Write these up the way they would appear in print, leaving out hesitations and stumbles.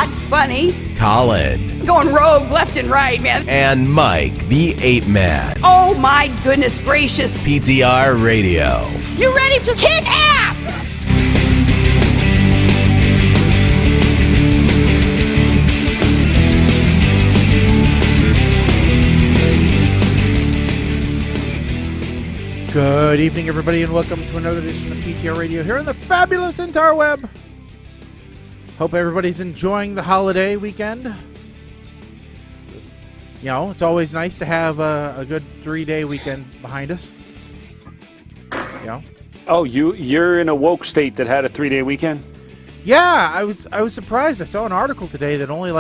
not funny. Colin. It's going rogue left and right, man. And Mike, the Ape Man. Oh my goodness gracious. PTR Radio. You ready to kick ass? Good evening, everybody, and welcome to another edition of PTR Radio here on the fabulous interweb. Hope everybody's enjoying the holiday weekend. You know, it's always nice to have a good 3-day weekend behind us. You know? Oh, you're in a woke state that had a 3-day weekend? Yeah, I was surprised. I saw an article today that only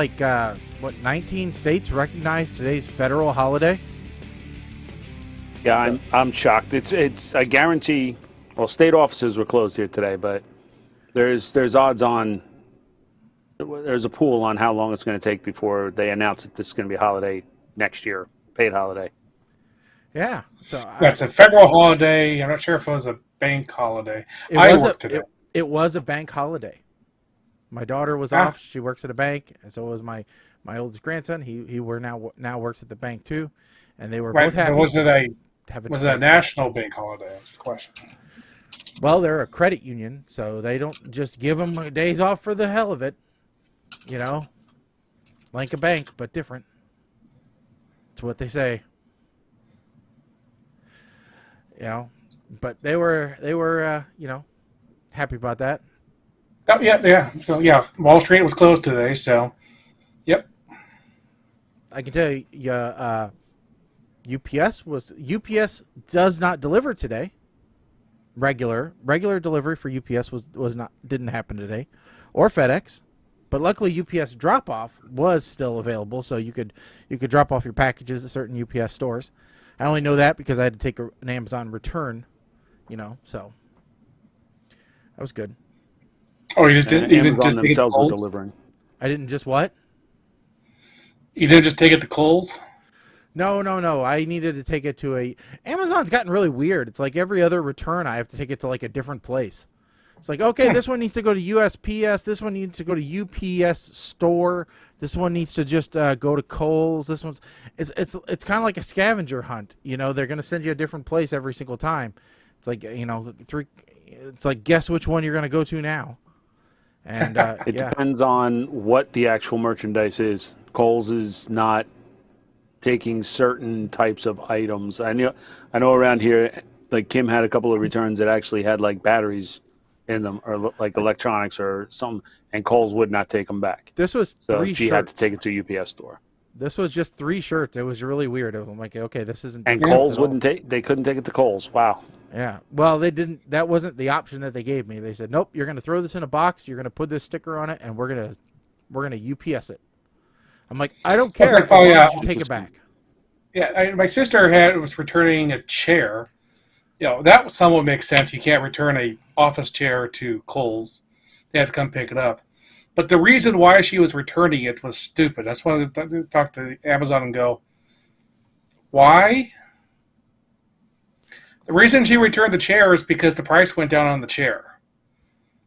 19 states recognize today's federal holiday. Yeah, So- I'm shocked. It's I guarantee. Well, state offices were closed here today, but there's odds on. There's a pool on how long it's going to take before they announce that this is going to be a holiday next year, paid holiday. Yeah, so That's a federal holiday. I'm not sure if it was a bank holiday. I worked today. It was a bank holiday. My daughter was off. She works at a bank, and so was my oldest grandson. He now works at the bank too, and they were both happy. Was it a national bank holiday? That's the question. Well, they're a credit union, so they don't just give them days off for the hell of it. You know, like a bank, but different. That's what they say. You know, but they were happy about that. Oh, yeah. So, yeah, Wall Street was closed today, so, yep. I can tell you, UPS does not deliver today. Regular delivery for UPS didn't happen today, or FedEx. But luckily, UPS drop-off was still available, so you could drop off your packages at certain UPS stores. I only know that because I had to take an Amazon return, so that was good. Oh, you didn't take it to themselves were Kohl's? delivering. I didn't just what? You didn't just take it to Kohl's? No. I needed to take it to Amazon's gotten really weird. It's like every other return, I have to take it to a different place. It's like, okay, this one needs to go to USPS. This one needs to go to UPS store. This one needs to just go to Kohl's. This one's it's kind of like a scavenger hunt. They're going to send you a different place every single time. It's like It's like guess which one you're going to go to now. And It depends on what the actual merchandise is. Kohl's is not taking certain types of items. I know around here, like Kim had a couple of returns that actually had batteries in them, or electronics or something, and Kohl's would not take them back. This was So 3 she shirts. had to take it to a UPS store. This was just 3 shirts. It was really weird. I'm like, okay, this isn't. And different Kohl's at all. they couldn't take it to Kohl's. Wow. Yeah. Well, they didn't. That wasn't the option that they gave me. They said, nope, you're going to throw this in a box. You're going to put this sticker on it, and we're going to UPS it. I'm like, I don't care. As long as you take it back. Yeah, my sister was returning a chair. That somewhat makes sense. You can't return a office chair to Kohl's. They have to come pick it up. But the reason why she was returning it was stupid. That's why I talk to Amazon and go, why? The reason she returned the chair is because the price went down on the chair.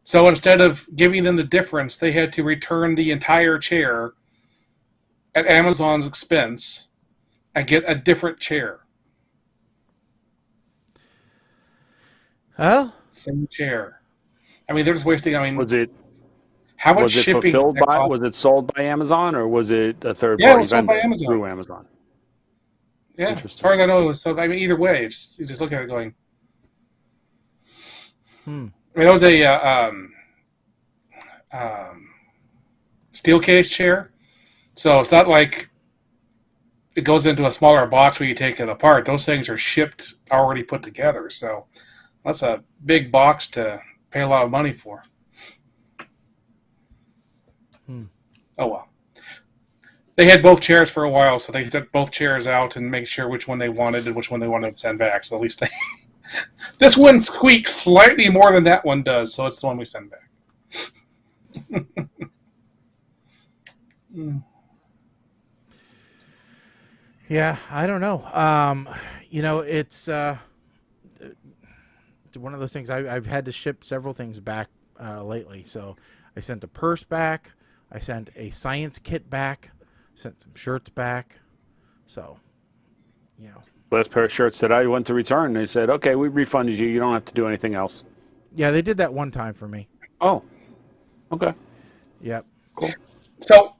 So instead of giving them the difference, they had to return the entire chair at Amazon's expense and get a different chair. Well, Same chair. I mean, they're just wasting. I mean, How much shipping? Was it sold by Amazon, or was it a third party vendor through Amazon? Yeah, as far as I know, it was sold. I mean, either way, you just look at it going. I mean, it was a steel case chair, so it's not like it goes into a smaller box where you take it apart. Those things are shipped already put together, so that's a big box to pay a lot of money for. Oh well. They had both chairs for a while, so they took both chairs out and make sure which one they wanted and which one they wanted to send back. So at least this one squeaks slightly more than that one does, so it's the one we send back. Yeah, I don't know. It's one of those things. I've had to ship several things back lately. So I sent a purse back, I sent a science kit back, sent some shirts back. So, Last pair of shirts that I went to return, they said, okay, we refunded you. You don't have to do anything else. Yeah, they did that one time for me. Oh, okay. Yep. Cool. So,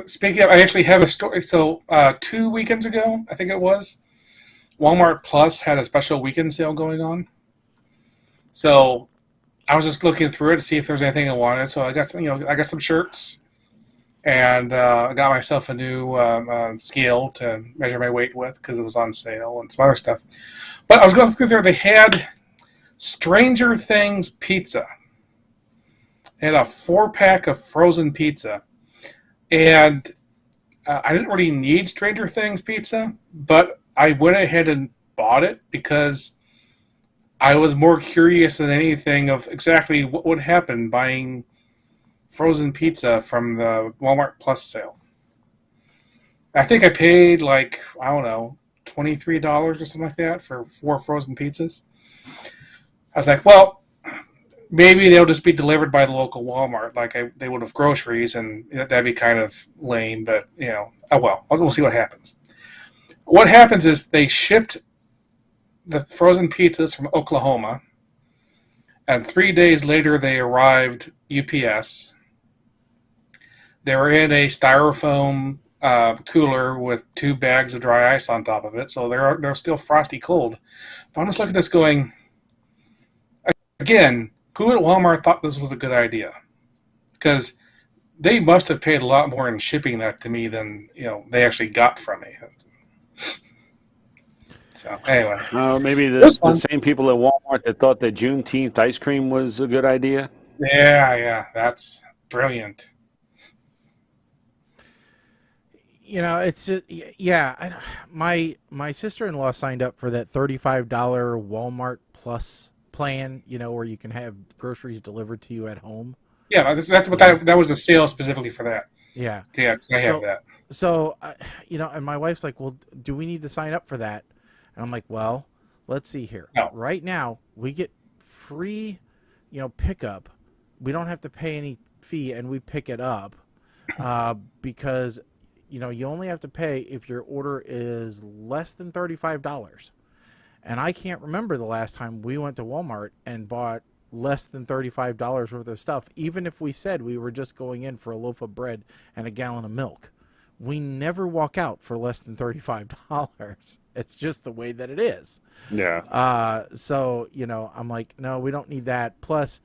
speaking of, I actually have a story. So, 2 weekends ago, I think it was, Walmart Plus had a special weekend sale going on. So, I was just looking through it to see if there was anything I wanted. So, I got some shirts. And I got myself a new scale to measure my weight with because it was on sale and some other stuff. But I was going through there. They had Stranger Things pizza. They had a 4-pack of frozen pizza. And I didn't really need Stranger Things pizza, but I went ahead and bought it because I was more curious than anything of exactly what would happen buying frozen pizza from the Walmart Plus sale. I think I paid $23 or something like that for 4 frozen pizzas. I was like, well, maybe they'll just be delivered by the local Walmart like they would have groceries, and that'd be kind of lame, but, oh well, we'll see what happens. What happens is they shipped the frozen pizzas from Oklahoma, and 3 days later they arrived UPS. They were in a styrofoam cooler with 2 bags of dry ice on top of it, so they're still frosty cold. But I'm just looking at this going, again, who at Walmart thought this was a good idea? Because they must have paid a lot more in shipping that to me than they actually got from me. So anyway, maybe the same people at Walmart that thought that Juneteenth ice cream was a good idea. Yeah, that's brilliant. It's my sister-in-law signed up for that $35 Walmart Plus plan, where you can have groceries delivered to you at home. Yeah, that's what that was a sale specifically for that. Yeah. Yeah, I have that. So, and my wife's like, well, do we need to sign up for that? And I'm like, well, let's see here. No. Right now, we get free, pickup. We don't have to pay any fee, and we pick it up because, you only have to pay if your order is less than $35. And I can't remember the last time we went to Walmart and bought less than $35 worth of stuff, even if we said we were just going in for a loaf of bread and a gallon of milk. We never walk out for less than $35. It's just the way that it is. Yeah. So, I'm like, no, we don't need that. Plus,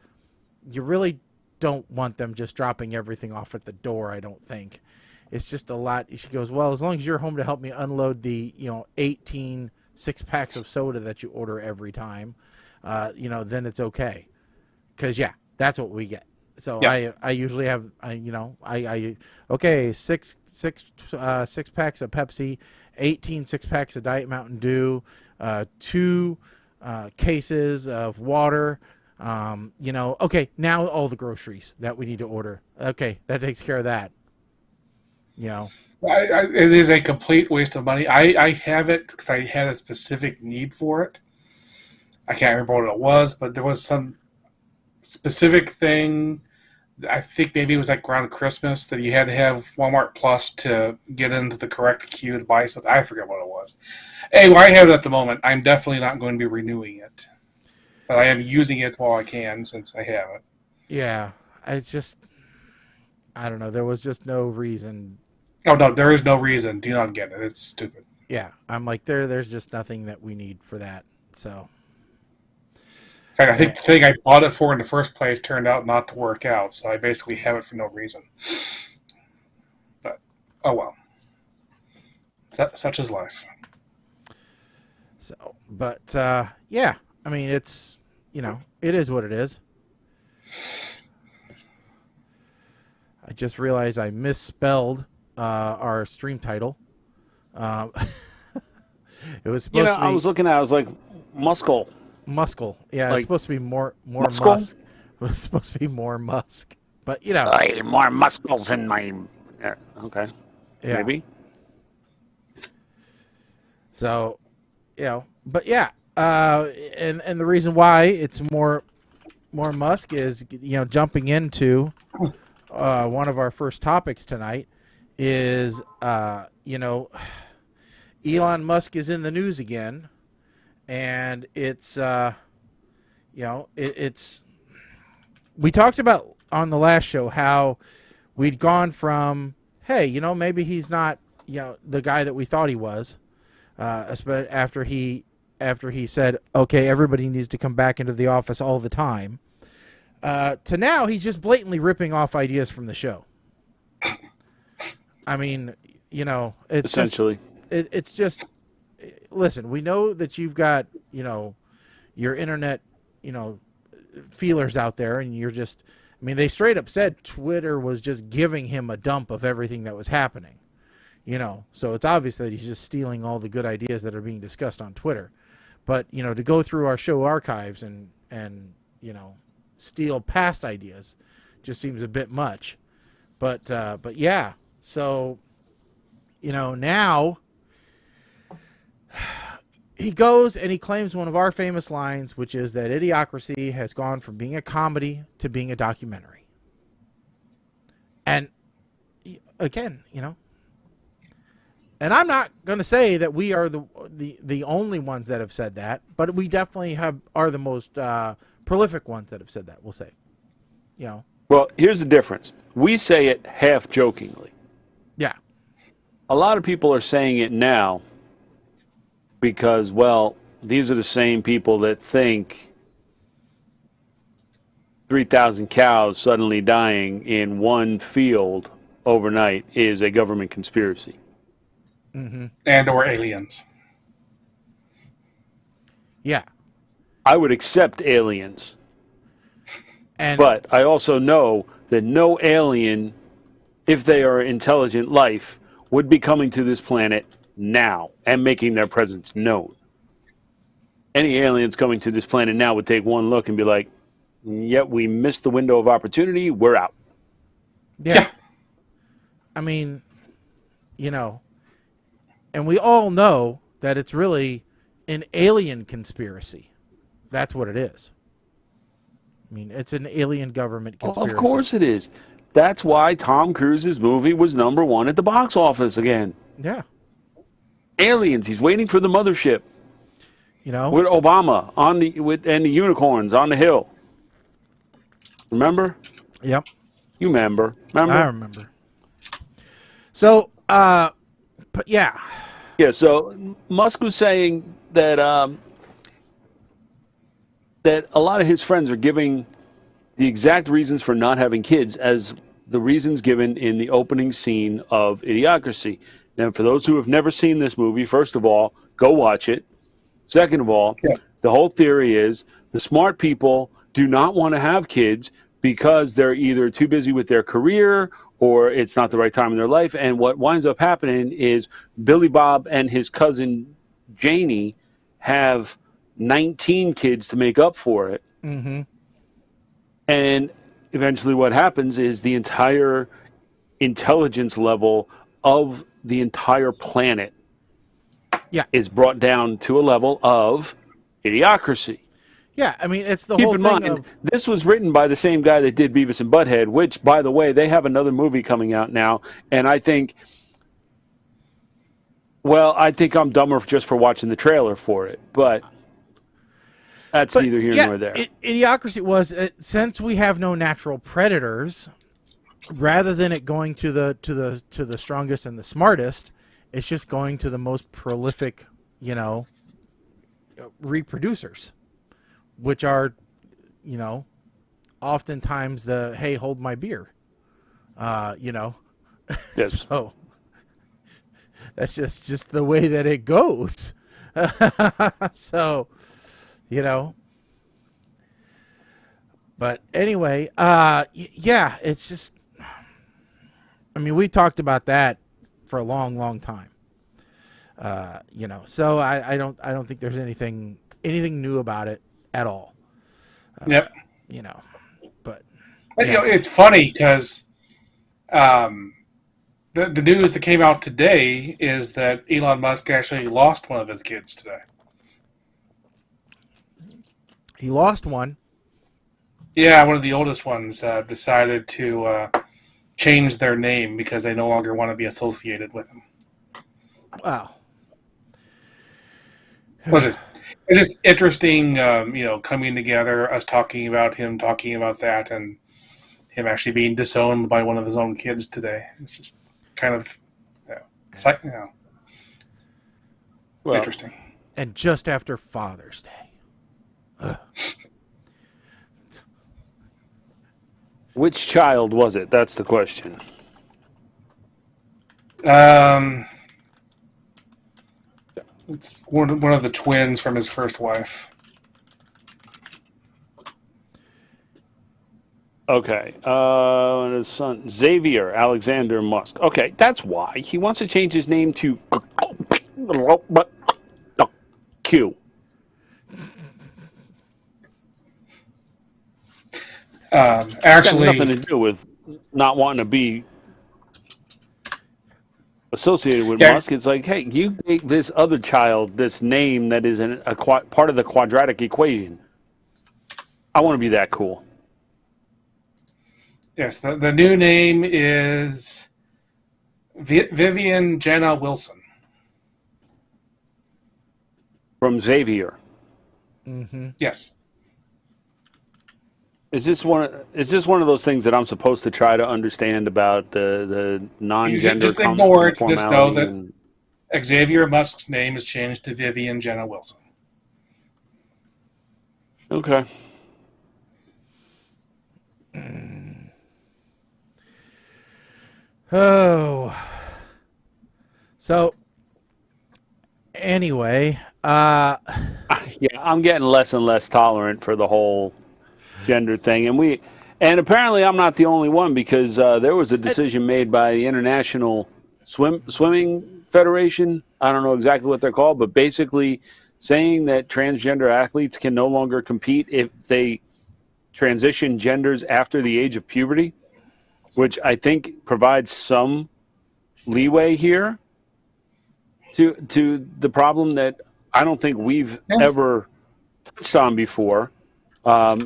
you really don't want them just dropping everything off at the door, I don't think. It's just a lot. She goes, well, as long as you're home to help me unload the, 18 6-packs of soda that you order every time, then it's okay. Because, that's what we get. So yeah. I usually have, six packs of Pepsi, 18 6-packs of Diet Mountain Dew, 2 cases of water. Okay, now all the groceries that we need to order. Okay, that takes care of that. It is a complete waste of money. I have it because I had a specific need for it. I can't remember what it was, but there was some specific thing. I think maybe it was around Christmas that you had to have Walmart Plus to get into the correct queue to buy something. I forget what it was. Anyway, I have it at the moment. I'm definitely not going to be renewing it. But I am using it while I can since I have it. Yeah. It's just, I don't know. There was just no reason. Oh, no, there is no reason. Do not get it. It's stupid. Yeah. I'm like, there's just nothing that we need for that. So. In fact, I think the thing I bought it for in the first place turned out not to work out, so I basically have it for no reason. But, oh well. Such is life. So, but, yeah. I mean, it's, it is what it is. I just realized I misspelled our stream title. It was supposed to be... I was looking at it, I was like, Muskl. Muskl. Yeah, it's supposed to be more Muskl? Musk. It's supposed to be more Musk. But, more Muskls in my... okay. Yeah. Maybe. So, but yeah. And the reason why it's more Musk is, jumping into one of our first topics tonight is, Elon Musk is in the news again, and it's, it's. We talked about on the last show how we'd gone from, hey, maybe he's not, the guy that we thought he was, after he said, okay, everybody needs to come back into the office all the time, to now he's just blatantly ripping off ideas from the show. I mean, it's essentially. It's just, listen, we know that you've got, your internet, feelers out there, and you're just, they straight up said Twitter was just giving him a dump of everything that was happening, so it's obvious that he's just stealing all the good ideas that are being discussed on Twitter. But, to go through our show archives and steal past ideas just seems a bit much. But yeah, so, now he goes and he claims one of our famous lines, which is that Idiocracy has gone from being a comedy to being a documentary. And again, and I'm not going to say that we are the only ones that have said that, but we definitely are the most prolific ones that have said that, we'll say. Well, here's the difference. We say it half jokingly. Yeah. A lot of people are saying it now because, well, these are the same people that think 3,000 cows suddenly dying in one field overnight is a government conspiracy. Mm-hmm. And or aliens. Yeah. I would accept aliens. But I also know that no alien, if they are intelligent life, would be coming to this planet now and making their presence known. Any aliens coming to this planet now would take one look and be like, yep, we missed the window of opportunity, we're out. Yeah. And we all know that it's really an alien conspiracy. That's what it is. It's an alien government conspiracy. Of course it is. That's why Tom Cruise's movie was #1 at the box office again. Yeah. Aliens. He's waiting for the mothership. With Obama and the unicorns on the hill. Remember? Yep. You remember? I remember. So, but yeah. Yeah. So Musk was saying that that a lot of his friends are giving the exact reasons for not having kids as the reasons given in the opening scene of Idiocracy. Now, for those who have never seen this movie, first of all, go watch it. Second of all, The whole theory is the smart people do not want to have kids because they're either too busy with their career or it's not the right time in their life. And what winds up happening is Billy Bob and his cousin Janie have 19 kids to make up for it. Mm-hmm. And eventually what happens is the entire intelligence level of the entire planet is brought down to a level of idiocracy. Yeah, it's the Keep whole in thing mind, of... this was written by the same guy that did Beavis and Butthead, which, by the way, they have another movie coming out now, and I think I'm dumber just for watching the trailer for it, but that's neither here nor there. Idiocracy was, since we have no natural predators, rather than it going to the strongest and the smartest, it's just going to the most prolific, reproducers, which are, oftentimes the, hey, hold my beer, Yes. So that's just the way that it goes. So, but anyway, it's just, we talked about that for a long, long time. So I don't think there's anything new about it at all. Yep. But it's funny because the news that came out today is that Elon Musk actually lost one of his kids today. He lost one. Yeah, one of the oldest ones decided to changed their name because they no longer want to be associated with him. Wow. It's just interesting, coming together, us talking about him, talking about that, and him actually being disowned by one of his own kids today. It's just kind of, it's like, Well, interesting. And just after Father's Day. Ugh. which child was it? That's the question. It's one of the twins from his first wife. Okay. His son, Xavier Alexander Musk. Okay, that's why. He wants to change his name to Q. Actually, It's got nothing to do with not wanting to be associated with Musk. It's like, hey, you gave this other child this name that is part of the quadratic equation. I want to be that cool. yes, the new name is Vivian Jenna Wilson. From Xavier. Mm-hmm. Yes. Is this one of those things that I'm supposed to try to understand about the non-gender Just ignore it. Just know conformality that Xavier Musk's name is changed to Vivian Jenna Wilson. Okay. Oh. So, anyway, Yeah, I'm getting less and less tolerant for the whole gender thing, and apparently I'm not the only one, because there was a decision made by the International Swimming Federation. I don't know exactly what they're called, but basically saying that transgender athletes can no longer compete if they transition genders after the age of puberty, which I think provides some leeway here to the problem that I don't think we've ever touched on before,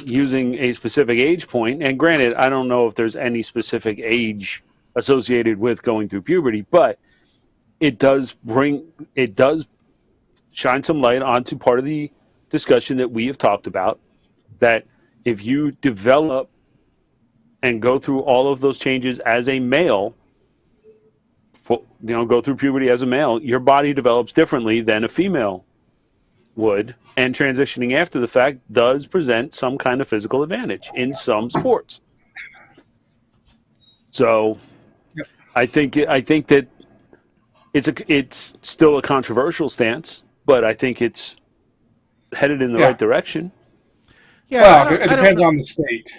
using a specific age point. And granted, I don't know if there's any specific age associated with going through puberty, but it does shine some light onto part of the discussion that we have talked about, that if you develop and go through all of those changes as a male, go through puberty as a male, your body develops differently than a female would, and transitioning after the fact does present some kind of physical advantage in some sports. So, Yep. I think that it's still a controversial stance, but I think it's headed in the right direction. yeah. Well, it depends on the state.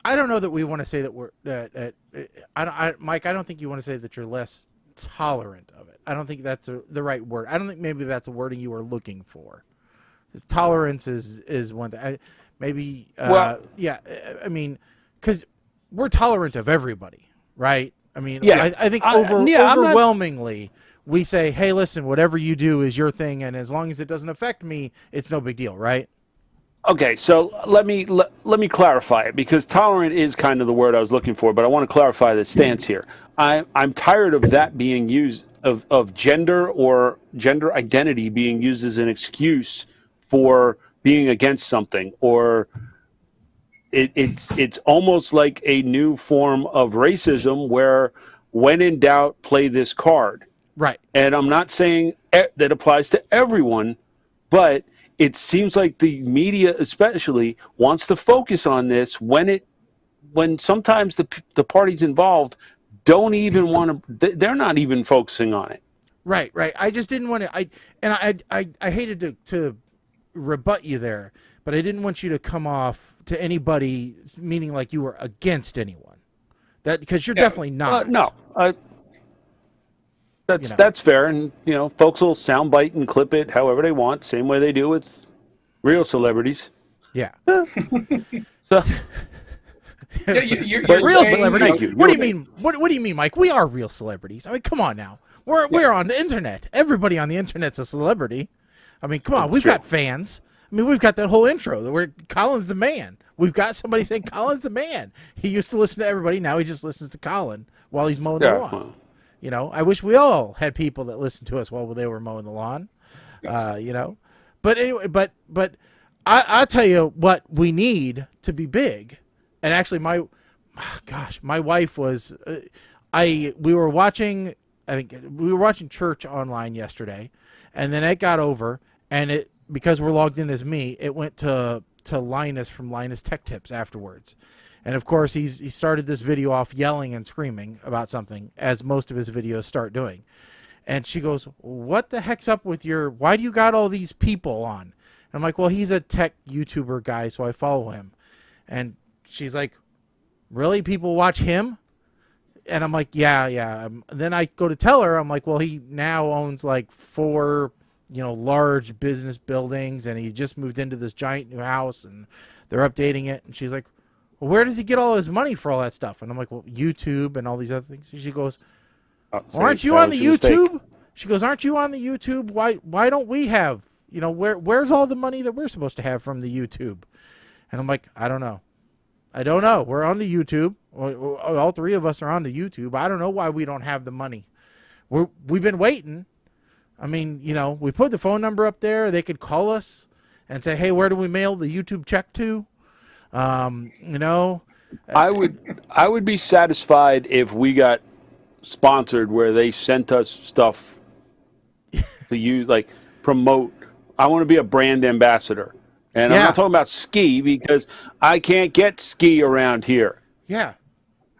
I don't know that we want to say that we're Mike. I don't think you want to say that you're less tolerant of it. I don't think that's the right word. I don't think maybe that's a wording you were looking for. Because tolerance is one thing. Yeah. I mean, because we're tolerant of everybody, right? I mean, Yeah. I think I'm overwhelmingly we say, hey, listen, whatever you do is your thing, and as long as it doesn't affect me, it's no big deal, right? Okay, so let me clarify it, because tolerant is kind of the word I was looking for, but I want to clarify the stance here. I'm tired of that being used, of gender or gender identity being used as an excuse for being against something, or it's almost like a new form of racism where, when in doubt, play this card. Right. And I'm not saying that applies to everyone, but it seems like the media especially wants to focus on this when sometimes the parties involved don't even want to, they're not even focusing on it. Right. I just didn't want to, I hated to rebut you there, but I didn't want you to come off to anybody meaning like you were against anyone. That, because you're definitely not. No. That's fair, and folks will soundbite and clip it however they want, same way they do with real celebrities. Yeah. So, You're real saying- celebrities. Thank you. What do you mean? What do you mean, Mike? We are real celebrities. I mean, come on now. We're on the internet. Everybody on the internet's a celebrity. I mean, come on. We've got fans. I mean, we've got that whole intro that where Colin's the man. We've got somebody saying Colin's the man. He used to listen to everybody. Now he just listens to Colin while he's mowing the lawn. Well, You know, I wish we all had people that listened to us while they were mowing the lawn. Yes. You know, but anyway, but I'll tell you what we need to be big. And actually, my wife was, we were watching church online yesterday, and then it got over, and because we're logged in as me, it went to Linus from Linus Tech Tips afterwards. And of course, he started this video off yelling and screaming about something, as most of his videos start doing. And she goes, "What the heck's up with why do you got all these people on?" And I'm like, "Well, he's a tech YouTuber guy, so I follow him." And she's like, "Really? People watch him?" And I'm like, yeah. Then I go to tell her, I'm like, "Well, he now owns like 4, large business buildings, and he just moved into this giant new house, and they're updating it." And she's like, "Well, where does he get all his money for all that stuff?" And I'm like, "Well, YouTube and all these other things." And she goes, "Well, aren't you on the YouTube?" She goes, "Aren't you on the YouTube? Why don't we have, where's all the money that we're supposed to have from the YouTube?" And I'm like, "I don't know. We're on the YouTube. All 3 of us are on the YouTube. I don't know why we don't have the money. We've been waiting. I mean, we put the phone number up there. They could call us and say, 'Hey, where do we mail the YouTube check to?' I would be satisfied if we got sponsored where they sent us stuff to use, like promote. I want to be a brand ambassador. And I'm not talking about ski because I can't get ski around here. Yeah.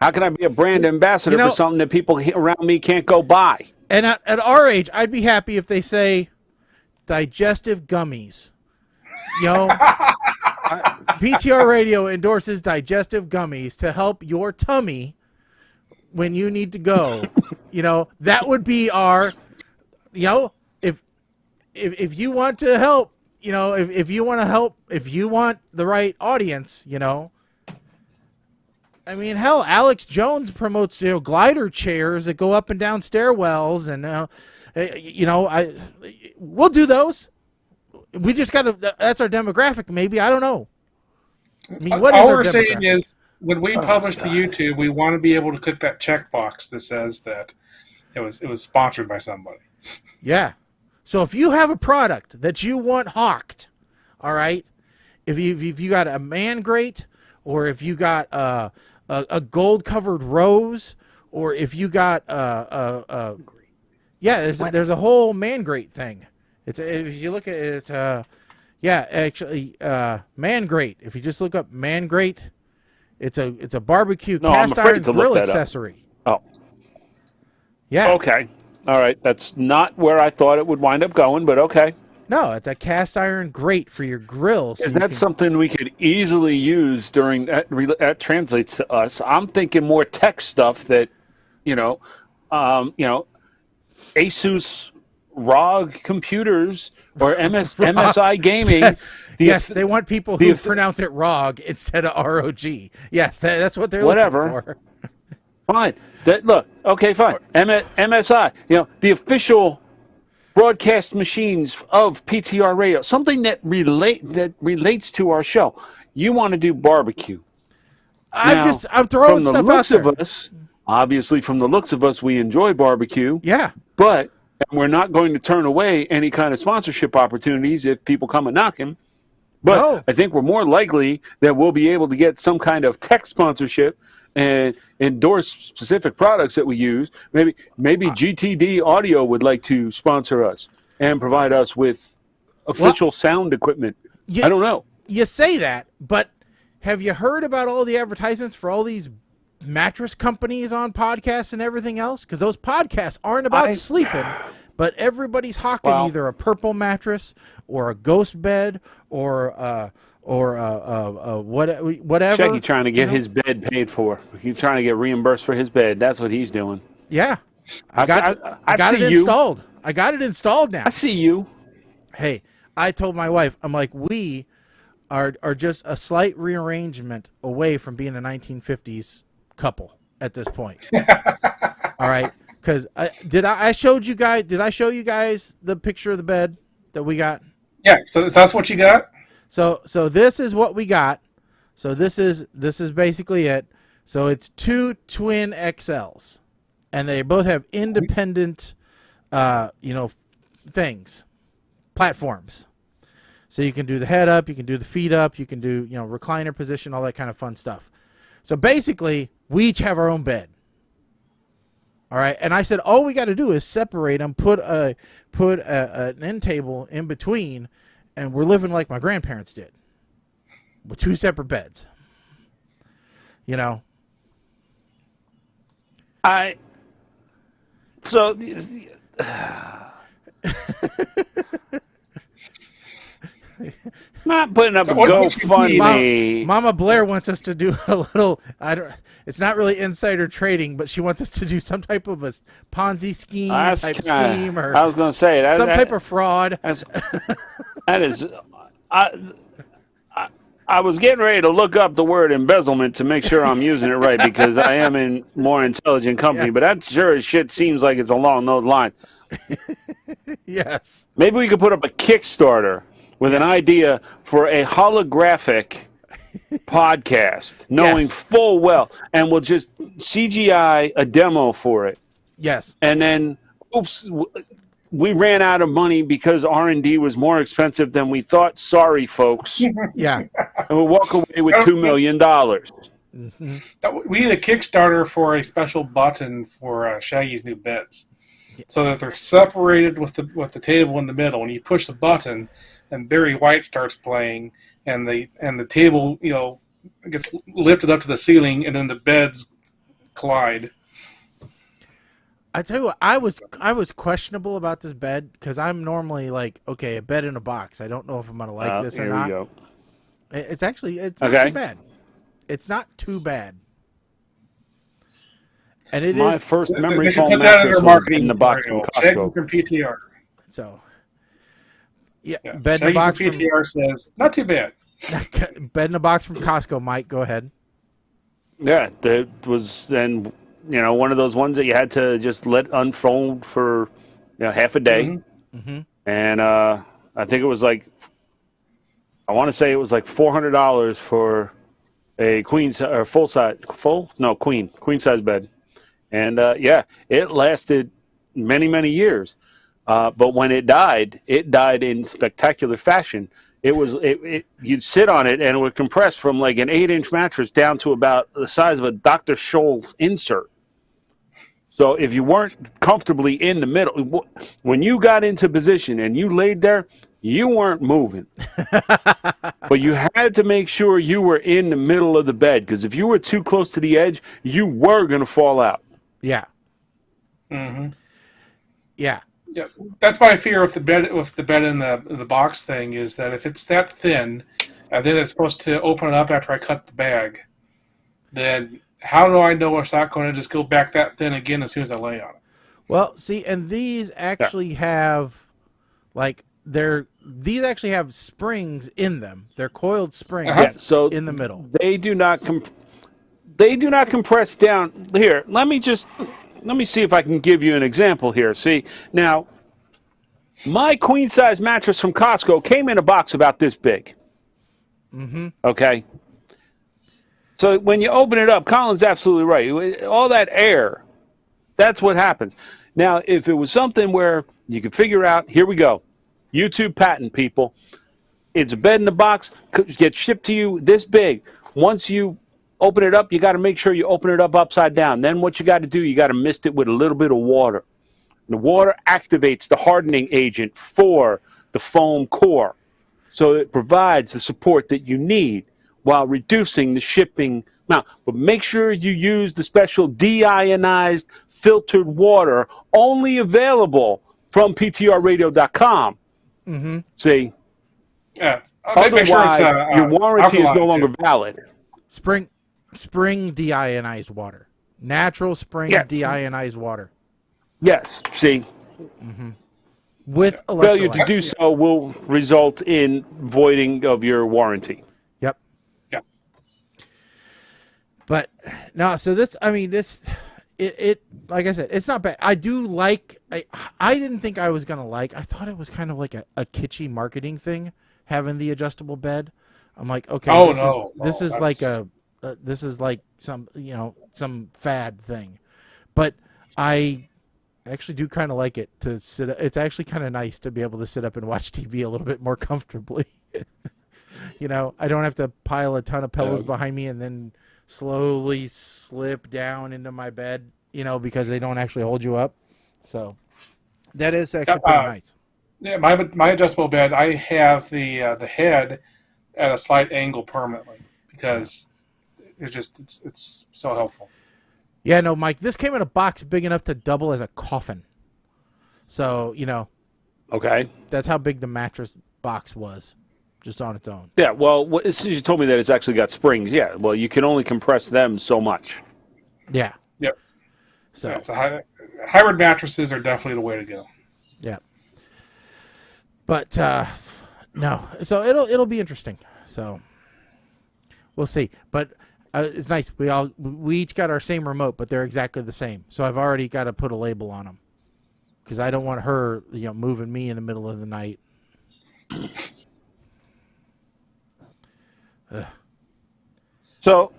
How can I be a brand ambassador for something that people around me can't go buy? And at our age, I'd be happy if they say digestive gummies. PTR Radio endorses digestive gummies to help your tummy when you need to go. That would be our, if you want to help, if you want to help, if you want the right audience, I mean, hell, Alex Jones promotes glider chairs that go up and down stairwells, and we'll do those. We just got to. That's our demographic, maybe. I don't know. I mean, what is all our we're saying demographic? is when we publish to YouTube, we want to be able to click that checkbox that says that it was sponsored by somebody. Yeah. So if you have a product that you want hawked, all right, if you got a man grate, or if you got a gold covered rose, or if you got there's a whole man grate thing. If you look at it, man grate. If you just look up man grate, it's a barbecue cast iron grill accessory. Oh, yeah. Okay. All right. That's not where I thought it would wind up going, but okay. No, it's a cast iron grate for your grill. So Isn't that something we could easily use during that translates to us? I'm thinking more tech stuff that, Asus ROG computers or MSI gaming. Yes, they want people who pronounce it ROG instead of ROG. Yes, that's what they're looking for. Fine. Okay, fine. MSI, the official broadcast machines of PTR Radio, something that relates to our show. You want to do barbecue. I'm throwing stuff out there. Obviously, from the looks of us, we enjoy barbecue. Yeah. But we're not going to turn away any kind of sponsorship opportunities if people come and knock him. But I think we're more likely that we'll be able to get some kind of tech sponsorship and endorse specific products that we use. Maybe GTD Audio would like to sponsor us and provide us with official sound equipment. I don't know. You say that, but have you heard about all the advertisements for all these mattress companies on podcasts and everything else? Because those podcasts aren't about sleeping, but everybody's hawking either a purple mattress or a ghost bed or whatever. Shaggy trying to get his bed paid for. He's trying to get reimbursed for his bed. That's what he's doing. Yeah. I got it installed. I got it installed now. I see you. Hey, I told my wife, I'm like, we are just a slight rearrangement away from being a 1950s couple at this point. All right. Because did I show you guys the picture of the bed that we got? Yeah, so that's what you got? So this is what we got. So this is basically it. So it's 2 twin XLs, and they both have independent, things, platforms. So you can do the head up, you can do the feet up, you can do recliner position, all that kind of fun stuff. So basically, we each have our own bed. All right, and I said all we got to do is separate them, put an end table in between, and we're living like my grandparents did, with 2 separate beds. Not putting up a GoFundMe. Mama Blair wants us to do a little. It's not really insider trading, but she wants us to do some type of a Ponzi scheme scheme, or I was going to say some type of fraud. That is. I was getting ready to look up the word embezzlement to make sure I'm using it right, because I am in more intelligent company. Yes. But that sure as shit seems like it's along those lines. Yes. Maybe we could put up a Kickstarter with an idea for a holographic podcast, knowing full well, and we'll just CGI a demo for it. Yes. And then, oops, we ran out of money because R&D was more expensive than we thought. Sorry, folks. Yeah. And we'll walk away with $2 million. We need a Kickstarter for a special button for Shaggy's new beds, so that they're separated with the table in the middle. When you push the button, and Barry White starts playing, and the table gets lifted up to the ceiling, and then the beds collide. I tell you what, I was questionable about this bed, because I'm normally like, okay, a bed in a box. I don't know if I'm gonna like this or not. Here we go. It's not too bad. It's not too bad. And it My is first memory They should foam put that in mattress their was marketing in the box from material. Shaggy Costco. from PTR. so. Yeah, Bed in a Shaggy box from PTR says not too bad. Bed in a box from Costco. Mike, go ahead. Yeah, that was then one of those ones that you had to just let unfold for half a day. Mm-hmm. And I think it was like, I want to say it was like $400 for a queen or queen size bed. And it lasted many years. But when it died in spectacular fashion. You'd sit on it and it would compress from like an 8-inch mattress down to about the size of a Dr. Scholl's insert. So if you weren't comfortably in the middle, when you got into position and you laid there, you weren't moving. But you had to make sure you were in the middle of the bed, because if you were too close to the edge, you were going to fall out. Yeah. Mm-hmm. Yeah. Yeah, that's my fear with the bed in the box thing, is that if it's that thin, and then it's supposed to open it up after I cut the bag, then how do I know it's not going to just go back that thin again as soon as I lay on it? Well, see, and these actually have, these actually have springs in them. They're coiled springs so in the middle. They do not compress down. Here, let me see if I can give you an example here. See, now, my queen-size mattress from Costco came in a box about this big. Mm-hmm. Okay? So when you open it up, Colin's absolutely right. All that air, that's what happens. Now, if it was something where you could figure out, here we go, YouTube patent, people. It's a bed in a box, gets shipped to you this big. Once you open it up, you got to make sure you open it up upside down. Then what you got to do, you got to mist it with a little bit of water. The water activates the hardening agent for the foam core. So it provides the support that you need while reducing the shipping amount. But make sure you use the special deionized filtered water, only available from PTRradio.com. Mm-hmm. See? Yeah. Otherwise, your warranty is no longer valid. Spring deionized water. Natural spring deionized water. Yes. See? Mm-hmm. With electrolytes. Failure to do so will result in voiding of your warranty. Yep. Yeah. But no, so this, I mean, it like I said, it's not bad. I do like, I didn't think I was going to like, I thought it was kind of like a kitschy marketing thing, having the adjustable bed. I'm like, okay, Oh, this is like this is like some some fad thing, but I actually do kind of like it to sit. It's actually kind of nice to be able to sit up and watch TV a little bit more comfortably. I don't have to pile a ton of pillows behind me and then slowly slip down into my bed, because they don't actually hold you up. So that is actually pretty nice. Yeah, my adjustable bed, I have the head at a slight angle permanently because it's so helpful. Yeah, no, Mike, this came in a box big enough to double as a coffin. So, Okay. that's how big the mattress box was, just on its own. Yeah, well, as soon as you told me that it's actually got springs, yeah, well, you can only compress them so much. Yeah. Yep. So, Yeah, hybrid mattresses are definitely the way to go. yeah. But no, so it'll be interesting. So we'll see. But it's nice. We each got our same remote, but they're exactly the same. So I've already got to put a label on them because I don't want her, moving me in the middle of the night. So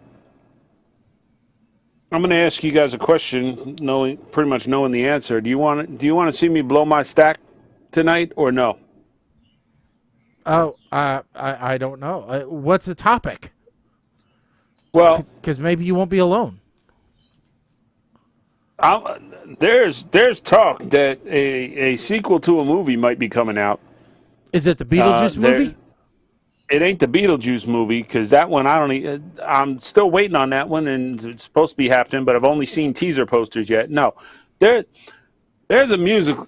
I'm going to ask you guys a question, pretty much knowing the answer. Do you want to see me blow my stack tonight or no? Oh, I don't know. What's the topic? Well, because maybe you won't be alone. There's talk that a sequel to a movie might be coming out. Is it the Beetlejuice movie? It ain't the Beetlejuice movie because that one I'm still waiting on that one, and it's supposed to be happening, but I've only seen teaser posters yet. No, there's a musical.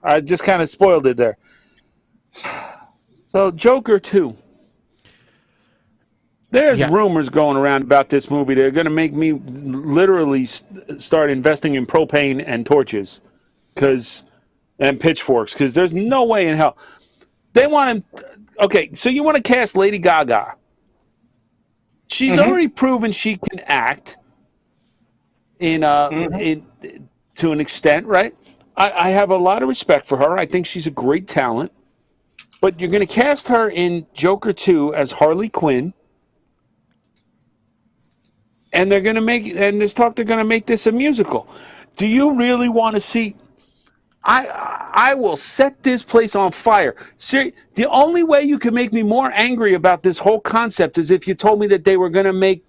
I just kind of spoiled it there. So Joker 2. There's rumors going around about this movie. They're going to make me literally start investing in propane and torches and pitchforks because there's no way in hell. They want him. Okay, so you want to cast Lady Gaga. She's already proven she can act to an extent, right? I have a lot of respect for her. I think she's a great talent. But you're going to cast her in Joker 2 as Harley Quinn. And they're going to there's talk they're going to make this a musical. Do you really want to see? I will set this place on fire. The only way you can make me more angry about this whole concept is if you told me that they were going to make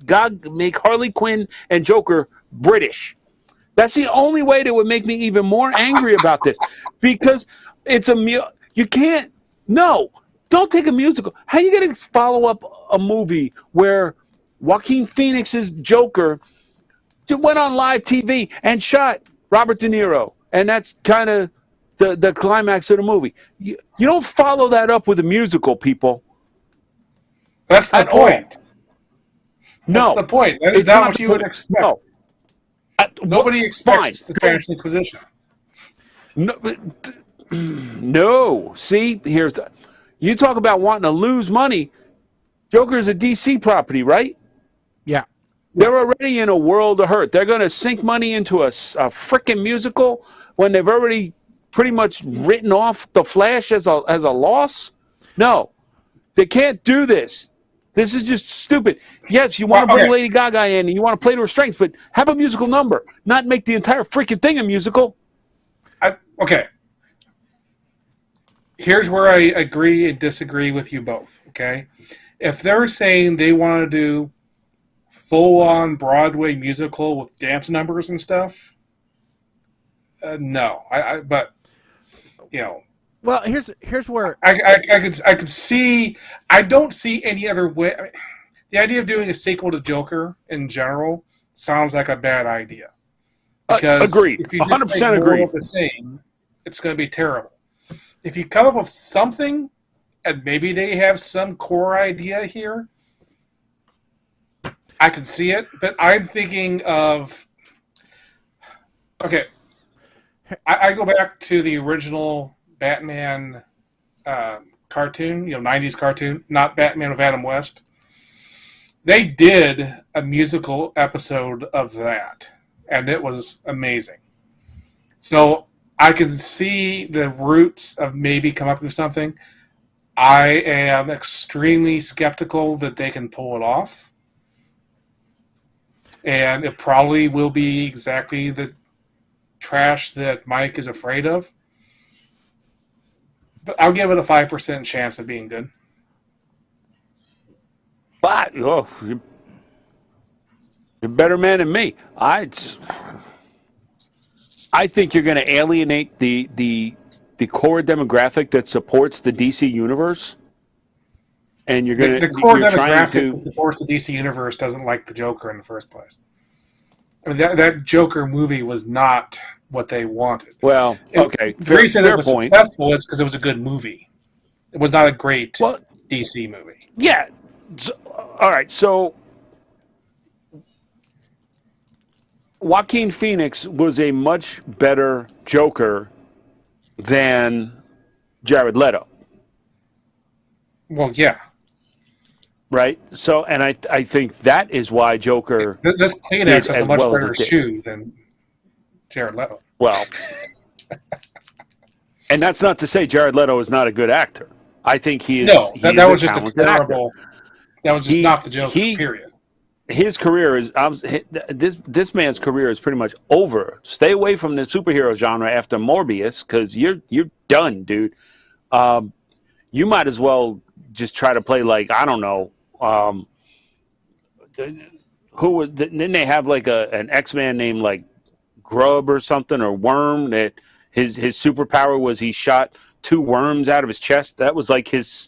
Harley Quinn and Joker British. That's the only way that would make me even more angry about this, because it's you can't. No, don't take a musical. How are you going to follow up a movie where Joaquin Phoenix's Joker went on live TV and shot Robert De Niro, and that's kind of the climax of the movie? You don't follow that up with a musical, people. That's the point. No, that's the point. That is not what you would expect. No. Nobody expects the Spanish Inquisition. No. See, you talk about wanting to lose money. Joker is a DC property, right? Yeah. They're already in a world of hurt. They're going to sink money into a freaking musical when they've already pretty much written off The Flash as a loss? No. They can't do this. This is just stupid. Yes, you want to bring Lady Gaga in and you want to play to her strengths, but have a musical number, not make the entire freaking thing a musical. Okay. Here's where I agree and disagree with you both, okay? If they're saying they want to do full-on Broadway musical with dance numbers and stuff, no. But, Well, here's where I could see. I don't see any other way. I mean, the idea of doing a sequel to Joker in general sounds like a bad idea. Because agreed. If you just 100% make more agree. of the same, it's going to be terrible. If you come up with something, and maybe they have some core idea here, I can see it. But I'm thinking of. Okay, I go back to the original Batman cartoon, 90s cartoon, not Batman with Adam West. They did a musical episode of that, and it was amazing. So I can see the roots of maybe come up with something. I am extremely skeptical that they can pull it off. And it probably will be exactly the trash that Mike is afraid of. But I'll give it a 5% chance of being good. But you're a better man than me. I think you're going to alienate the core demographic that supports the DC universe, and you're going The to core you're trying demographic to. that supports the DC universe doesn't like the Joker in the first place. I mean, that Joker movie was not what they wanted. Well, okay, The reason it was point. successful is because it was a good movie. It was not a great DC movie. Yeah. So, all right. So Joaquin Phoenix was a much better Joker than Jared Leto. Well, yeah. Right? So, and I think that is why Joker... This Kleenex has a much better shoe than Jared Leto. Well, and that's not to say Jared Leto is not a good actor. I think he is. No, that was just a terrible... Actor. That was just not the Joker, period. His career is... this man's career is pretty much over. Stay away from the superhero genre after Morbius, because you're done, dude. You might as well just try to play like, I don't know, didn't they have like an X-Man named like Grub or something, or Worm, that his superpower was he shot 2 worms out of his chest? That was like his...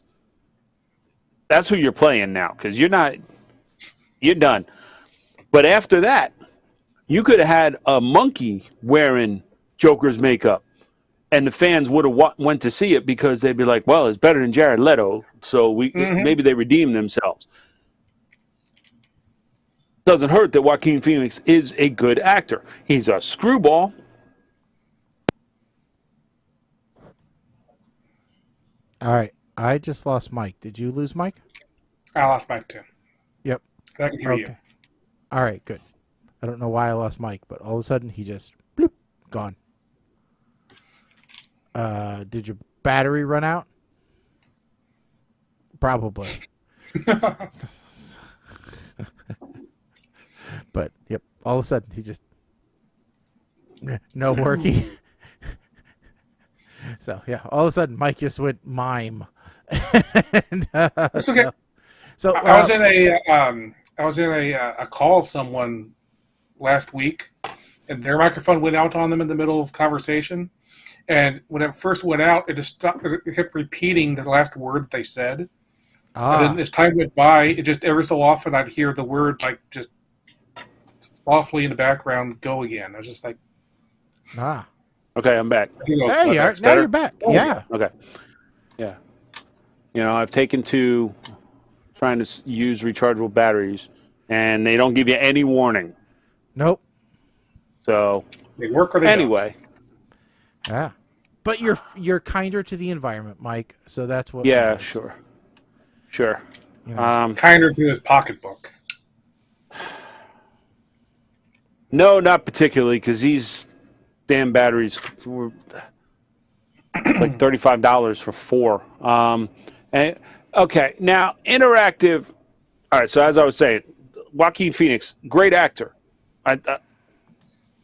That's who you're playing now, because you're done. But after that, you could have had a monkey wearing Joker's makeup, and the fans would have went to see it because they'd be like, well, it's better than Jared Leto, so maybe they redeem themselves. Doesn't hurt that Joaquin Phoenix is a good actor. He's a screwball. All right. I just lost Mike. Did you lose Mike? I lost Mike, too. Yep. I can hear you. All right, good. I don't know why I lost Mike, but all of a sudden he just bloop, gone. Did your battery run out? Probably. But yep, all of a sudden he just no working. So yeah, all of a sudden Mike just went mime. And, That's okay. So I was in a call with someone last week, and their microphone went out on them in the middle of conversation. And when it first went out, it just stopped. It kept repeating the last word that they said. And then as time went by, it just every so often I'd hear the word like just softly in the background go again. I was just like, Okay, I'm back. There you are. Now you're back. Oh, yeah. Okay. Yeah. You know, I've taken to trying to use rechargeable batteries, and they don't give you any warning. Nope. So they work or they anyway. don't. Yeah. But you're kinder to the environment, Mike. So that's what. Yeah, matters. sure. You know. Kinder to his pocketbook. No, not particularly, because these damn batteries were like $35 for 4. And okay, now interactive. All right, so as I was saying, Joaquin Phoenix, great actor.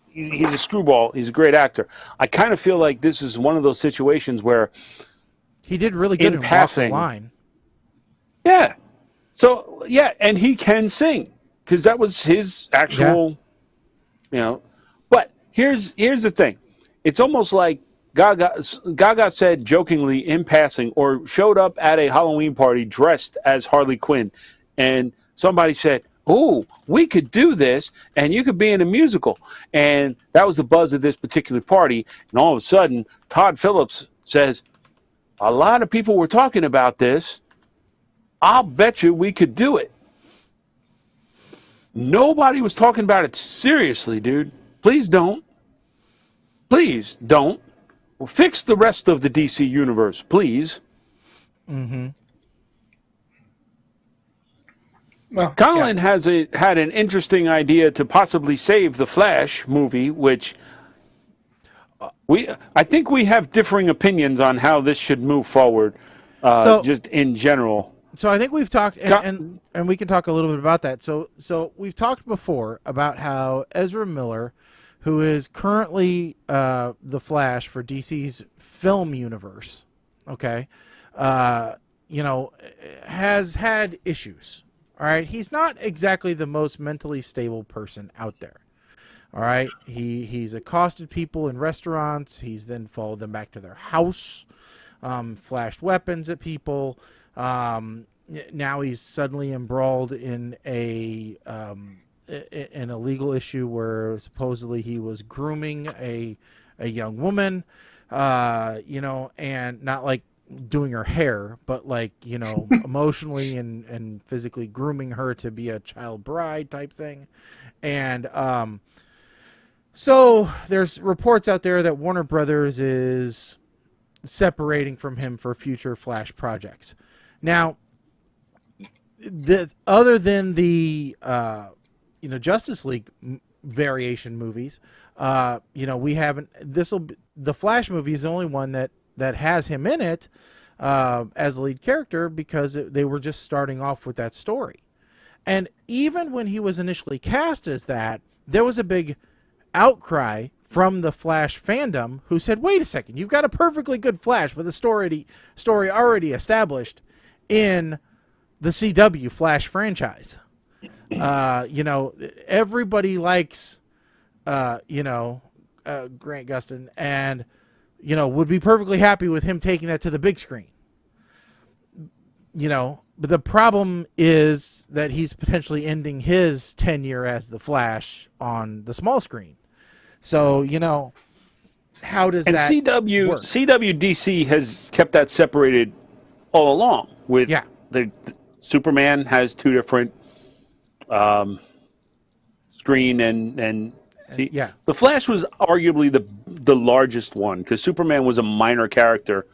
He's a screwball. He's a great actor. I kind of feel like this is one of those situations where he did really good in passing. Walk the Line. Yeah. So yeah, and he can sing because that was his actual, you know. But here's the thing. It's almost like Gaga said jokingly in passing, or showed up at a Halloween party dressed as Harley Quinn, and somebody said, "Oh, we could do this, and you could be in a musical." And that was the buzz of this particular party. And all of a sudden, Todd Phillips says, "A lot of people were talking about this. I'll bet you we could do it." Nobody was talking about it seriously, dude. Please don't. Please don't. Well, fix the rest of the DC universe, please. Mm-hmm. Well, Colin had an interesting idea to possibly save the Flash movie, which I think we have differing opinions on how this should move forward, just in general. So I think we've talked, and we can talk a little bit about that. So we've talked before about how Ezra Miller, who is currently the Flash for DC's film universe, okay, has had issues. All right, he's not exactly the most mentally stable person out there. All right, he's accosted people in restaurants. He's then followed them back to their house, flashed weapons at people. Now he's suddenly embroiled in a legal issue where supposedly he was grooming a young woman, and not like doing her hair, but like, emotionally and physically grooming her to be a child bride type thing. And so there's reports out there that Warner Brothers is separating from him for future Flash projects. Now, other than the Justice League variation movies, we haven't. The Flash movie is the only one that has him in it as a lead character, because they were just starting off with that story. And even when he was initially cast as that, there was a big outcry from the Flash fandom who said, "Wait a second, you've got a perfectly good Flash with a story already established in the CW Flash franchise." Everybody likes, Grant Gustin, and would be perfectly happy with him taking that to the big screen. But the problem is that he's potentially ending his tenure as the Flash on the small screen. So, how does that work? CWDC has kept that separated all along. With the Superman has two different screen and the Flash was arguably the largest one, because Superman was a minor character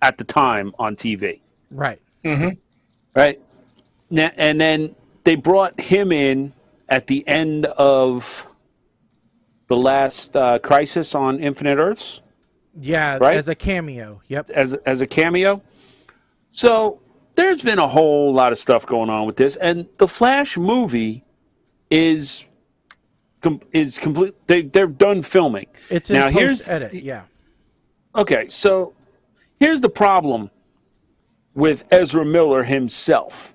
at the time on TV. Right. Mm-hmm. Right. Now, and then they brought him in at the end of the last Crisis on Infinite Earths. Yeah, right? As a cameo. Yep. As a cameo. So there's been a whole lot of stuff going on with this, and the Flash movie is complete. They're done filming. It's in post-edit. Yeah. Okay, so here's the problem with Ezra Miller himself.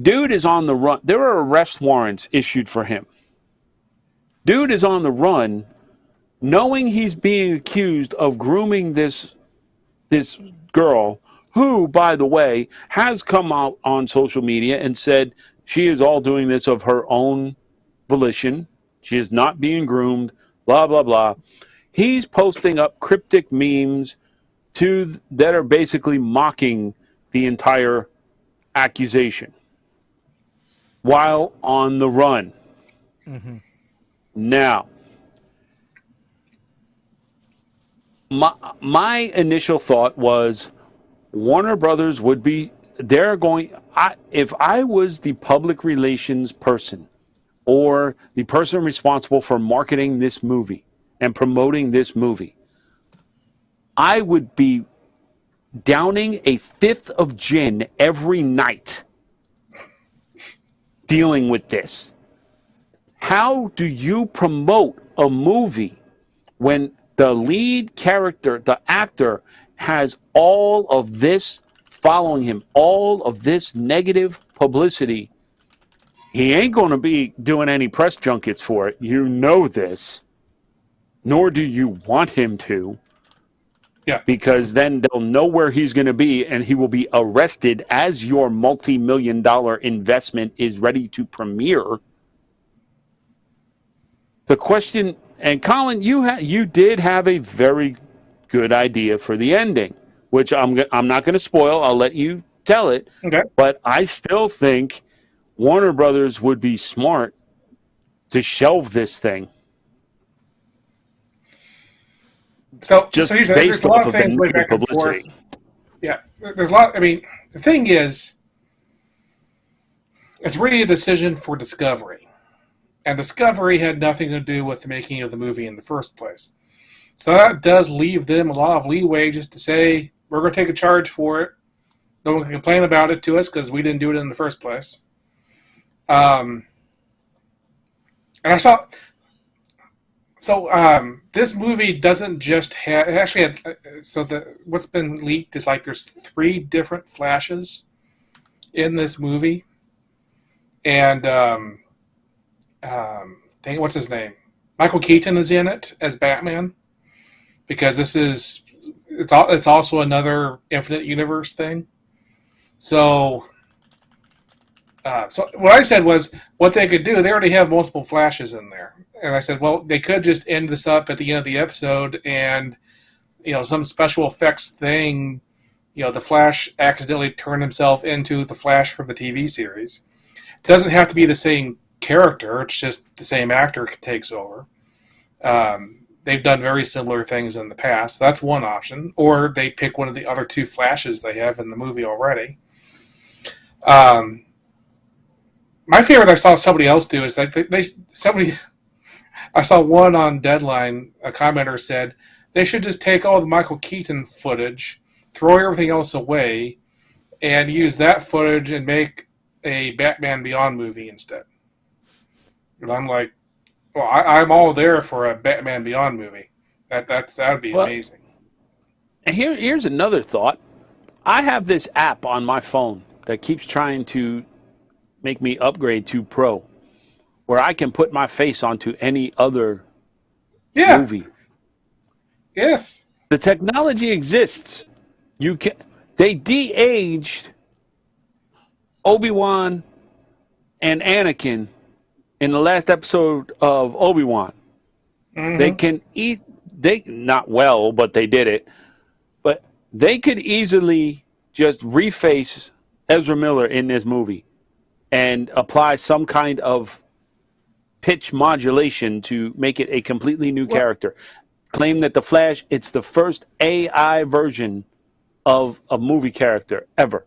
Dude is on the run. There are arrest warrants issued for him. Dude is on the run, knowing he's being accused of grooming this girl, who, by the way, has come out on social media and said she is all doing this of her own volition. She is not being groomed, blah, blah, blah. He's posting up cryptic memes that are basically mocking the entire accusation while on the run. Mm-hmm. Now, my initial thought was Warner Brothers would be, if I was the public relations person or the person responsible for marketing this movie and promoting this movie, I would be downing a fifth of gin every night dealing with this. How do you promote a movie when the lead character, the actor, has all of this following him, all of this negative publicity? He ain't going to be doing any press junkets for it. You know this. Nor do you want him to. Yeah. Because then they'll know where he's going to be, and he will be arrested as your multi-million-dollar investment is ready to premiere. The question, and Colin, you did have a very good idea for the ending, which I'm not going to spoil. I'll let you tell it. Okay. But I still think Warner Brothers would be smart to shelve this thing. So Just there's based a lot off of of the things way back and publicity. forth. Yeah, there's a lot. I mean, the thing is, it's really a decision for Discovery. And Discovery had nothing to do with the making of the movie in the first place. So that does leave them a lot of leeway just to say, we're going to take a charge for it. No one can complain about it to us because we didn't do it in the first place. And I saw... So this movie doesn't just have... It actually had... what's been leaked is like there's 3 different Flashes in this movie. And... what's his name? Michael Keaton is in it as Batman. Because this is... It's also another Infinite Universe thing. So what I said was, what they could do, they already have multiple Flashes in there. And I said, well, they could just end this up at the end of the episode and, some special effects thing, the Flash accidentally turned himself into the Flash from the TV series. It doesn't have to be the same character. It's just the same actor takes over. They've done very similar things in the past. That's one option. Or they pick one of the other 2 Flashes they have in the movie already. My favorite I saw somebody else do is like I saw one on Deadline, a commenter said, they should just take all the Michael Keaton footage, throw everything else away, and use that footage and make a Batman Beyond movie instead. And I'm like, well, I'm all there for a Batman Beyond movie. That would be amazing. And here's another thought. I have this app on my phone that keeps trying to make me upgrade to Pro, where I can put my face onto any other movie. Yes. The technology exists. They de-aged Obi-Wan and Anakin in the last episode of Obi-Wan. Mm-hmm. They can not well, but they did it. But they could easily just reface Ezra Miller in this movie and apply some kind of pitch modulation to make it a completely new character. Claim that the Flash, it's the first AI version of a movie character ever.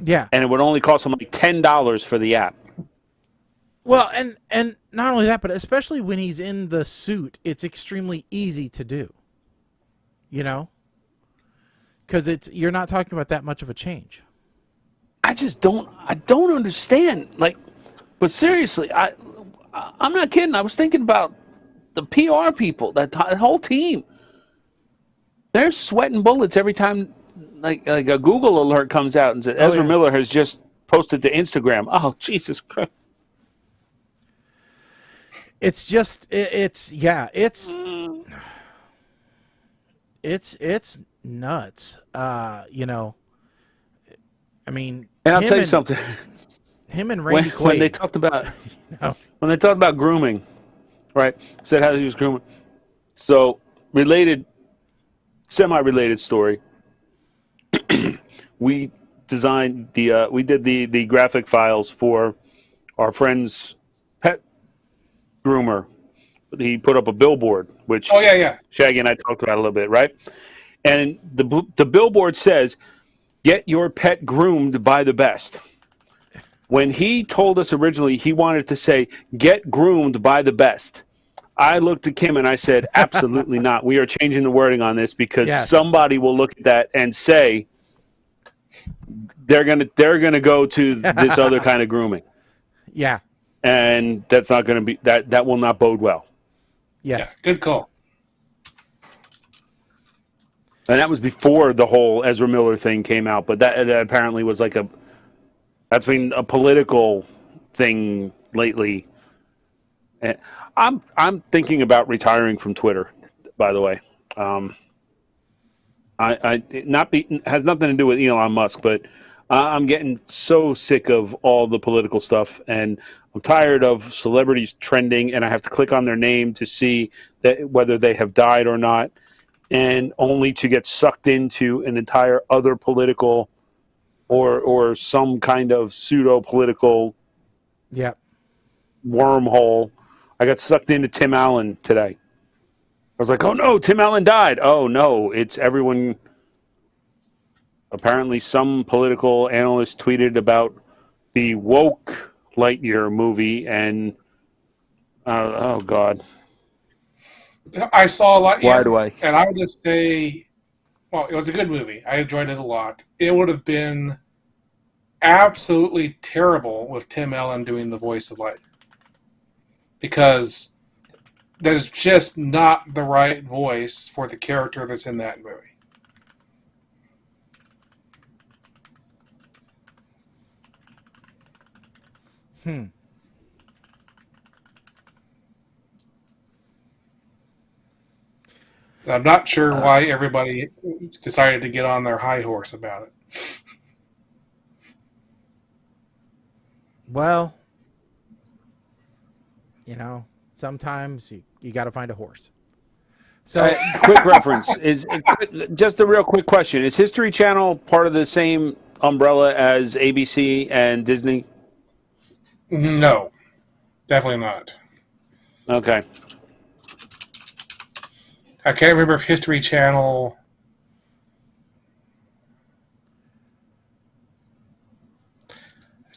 Yeah. And it would only cost them like $10 for the app. Well, and not only that, but especially when he's in the suit, it's extremely easy to do. Because you're not talking about that much of a change. I don't understand. But seriously, I'm not kidding. I was thinking about the PR people, that whole team. They're sweating bullets every time like a Google alert comes out and says Ezra Miller has just posted to Instagram. Oh, Jesus Christ. It's just it's nuts. I mean, and I'll tell you something. Him and Randy Quaid. When they talked about when they talked about grooming, right? Said how he was grooming. So semi-related story. We designed we did the graphic files for our friend's pet groomer. He put up a billboard, which Shaggy and I talked about a little bit, right? And the billboard says, "Get your pet groomed by the best." When he told us originally he wanted to say, "Get groomed by the best," I looked at Kim and I said, "Absolutely not. We are changing the wording on this because somebody will look at that and say they're gonna go to this other kind of grooming." Yeah. And that's not going to be that will not bode well. Yes. Yeah, good call. And that was before the whole Ezra Miller thing came out, but that apparently was like that's been a political thing lately. And I'm thinking about retiring from Twitter, by the way. Has nothing to do with Elon Musk, but I'm getting so sick of all the political stuff, and I'm tired of celebrities trending, and I have to click on their name to see whether they have died or not, and only to get sucked into an entire other political or some kind of pseudo-political wormhole. I got sucked into Tim Allen today. I was like, oh no, Tim Allen died. Oh no, it's everyone. Apparently some political analyst tweeted about the woke Lightyear movie and, oh God. I saw a lot. Why Yeah, do I? and I would just say, well, it was a good movie. I enjoyed it a lot. It would have been absolutely terrible with Tim Allen doing the voice of Light, because there's just not the right voice for the character that's in that movie. And I'm not sure why everybody decided to get on their high horse about it. Well, sometimes you got to find a horse. So, Quick reference is just a real quick question: is History Channel part of the same umbrella as ABC and Disney? No, definitely not. Okay. I can't remember if History Channel.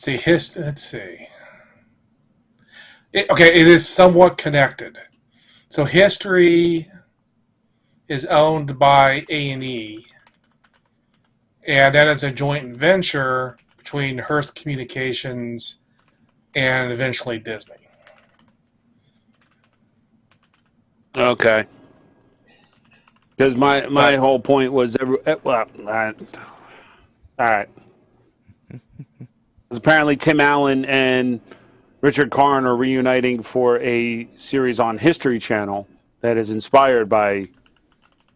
Let's see. It is somewhat connected. So History is owned by A&E, and that is a joint venture between Hearst Communications and eventually Disney. Okay. Because my whole point was, all right. Apparently Tim Allen and Richard Karn are reuniting for a series on History Channel that is inspired by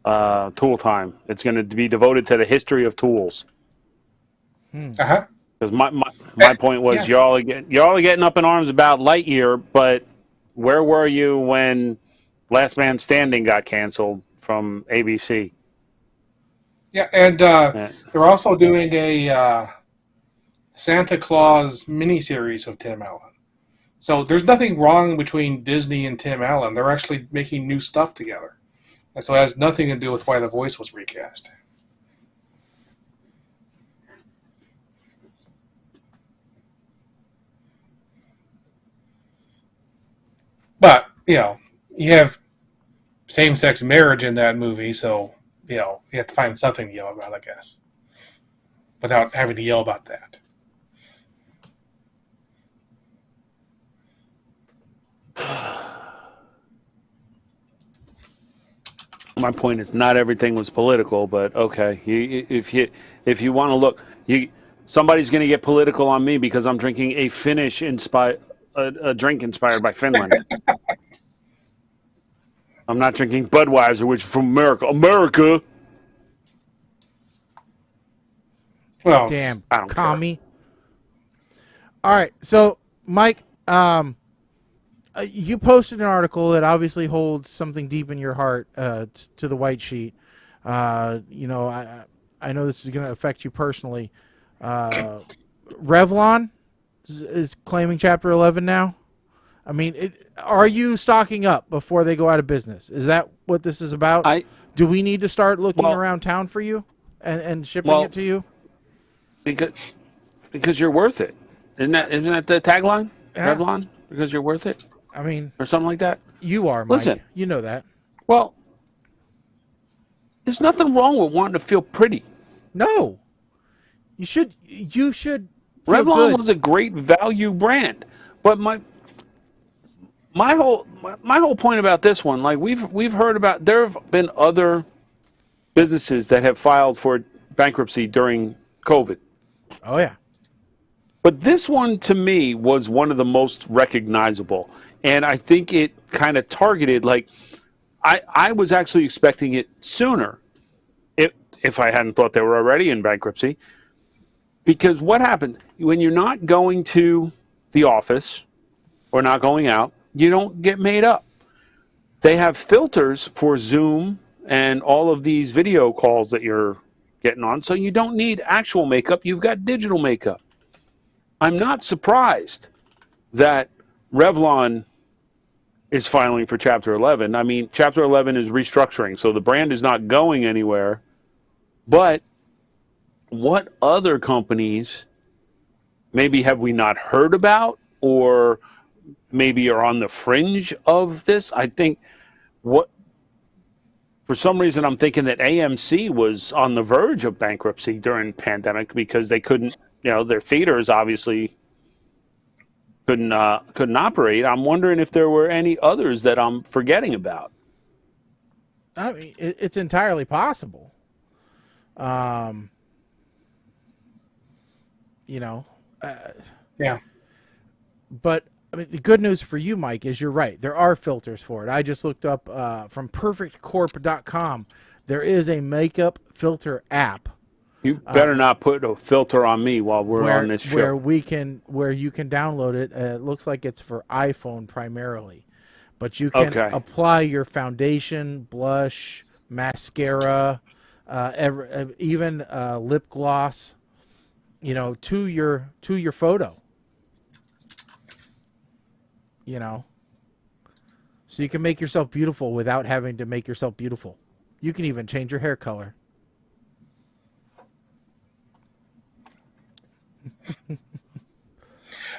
Tool Time. It's going to be devoted to the history of tools. Uh-huh. Because my point was, Yeah. y'all are getting up in arms about Lightyear, but where were you when Last Man Standing got canceled from ABC? Yeah, and they're also doing a Santa Claus miniseries of Tim Allen. So there's nothing wrong between Disney and Tim Allen. They're actually making new stuff together. And so it has nothing to do with why the voice was recast. But, you have same-sex marriage in that movie, so, you have to find something to yell about, I guess. Without having to yell about that. My point is, not everything was political, but okay. If you want to look, somebody's going to get political on me because I'm drinking a a drink inspired by Finland. I'm not drinking Budweiser, which is from America. America. Well, damn, I don't commie. All right, so Mike, you posted an article that obviously holds something deep in your heart to the white sheet. I know this is going to affect you personally. Revlon is claiming Chapter 11 now. I mean, are you stocking up before they go out of business? Is that what this is about? Do we need to start looking around town for you and shipping it to you? Because you're worth it. Isn't that the tagline? Yeah. Revlon? Because you're worth it? I mean, or something like that. You are, Mike. Listen, you know that. Well, there's nothing wrong with wanting to feel pretty. No, you should. You should. Revlon was a great value brand, but my whole point about this one, like we've heard about, there have been other businesses that have filed for bankruptcy during COVID. Oh yeah. But this one, to me, was one of the most recognizable. And I think it kind of targeted, like, I was actually expecting it sooner if I hadn't thought they were already in bankruptcy. Because what happened, when you're not going to the office or not going out, you don't get made up. They have filters for Zoom and all of these video calls that you're getting on, so you don't need actual makeup. You've got digital makeup. I'm not surprised that Revlon is filing for Chapter 11. I mean, Chapter 11 is restructuring, so the brand is not going anywhere. But what other companies maybe have we not heard about, or maybe are on the fringe of this? I think what for some reason, I'm thinking that AMC was on the verge of bankruptcy during pandemic because they couldn't, their theaters obviously couldn't operate. I'm wondering if there were any others that I'm forgetting about. I mean, it's entirely possible. Yeah. But I mean, the good news for you, Mike, is you're right. There are filters for it. I just looked up from perfectcorp.com. There is a makeup filter app. You better not put a filter on me while we're on this show. Where you can download it. It looks like it's for iPhone primarily, but you can apply your foundation, blush, mascara, even lip gloss, to your photo. So you can make yourself beautiful without having to make yourself beautiful. You can even change your hair color.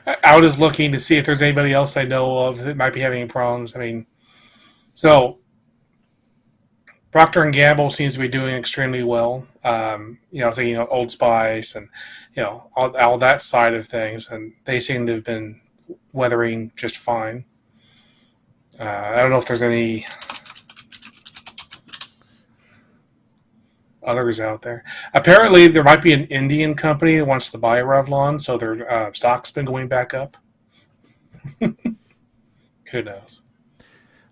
I was looking to see if there's anybody else I know of that might be having problems. I mean, so Procter & Gamble seems to be doing extremely well. Thinking of Old Spice and, all that side of things. And they seem to have been weathering just fine. I don't know if there's any others out there. Apparently, there might be an Indian company that wants to buy Revlon, so their stock's been going back up. Who knows?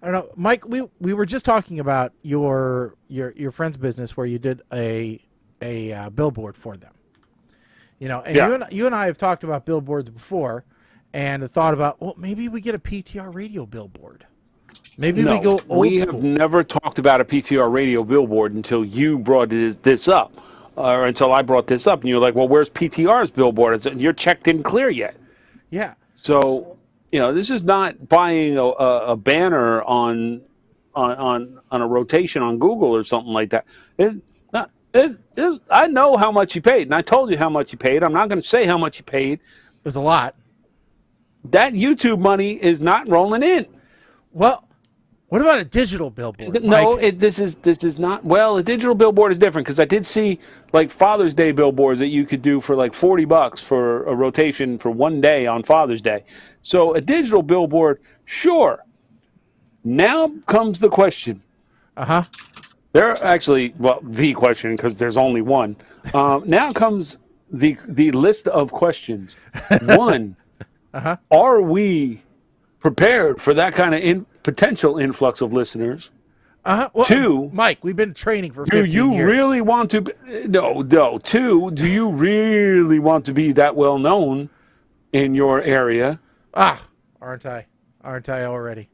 I don't know, Mike. We were just talking about your friend's business where you did a billboard for them. You and I have talked about billboards before, and thought about, well, maybe we get a PTR radio billboard. Maybe we go old school. We have never talked about a PTR radio billboard until you brought this up, or until I brought this up, and you're like, well, where's PTR's billboard? Your check didn't clear yet. Yeah. So, this is not buying a banner on a rotation on Google or something like that. I know how much you paid, and I told you how much you paid. I'm not going to say how much you paid. It was a lot. That YouTube money is not rolling in. Well, what about a digital billboard? No, this is not. Well, a digital billboard is different because I did see like Father's Day billboards that you could do for like $40 for a rotation for one day on Father's Day. So a digital billboard, sure. Now comes the question. There actually, the question because there's only one. Now comes the list of questions. One, are we prepared for that kind of potential influx of listeners? Well, two, Mike, we've been training for 15 years. Do you really want to? No. Two, do you really want to be that well known in your area? Aren't I already?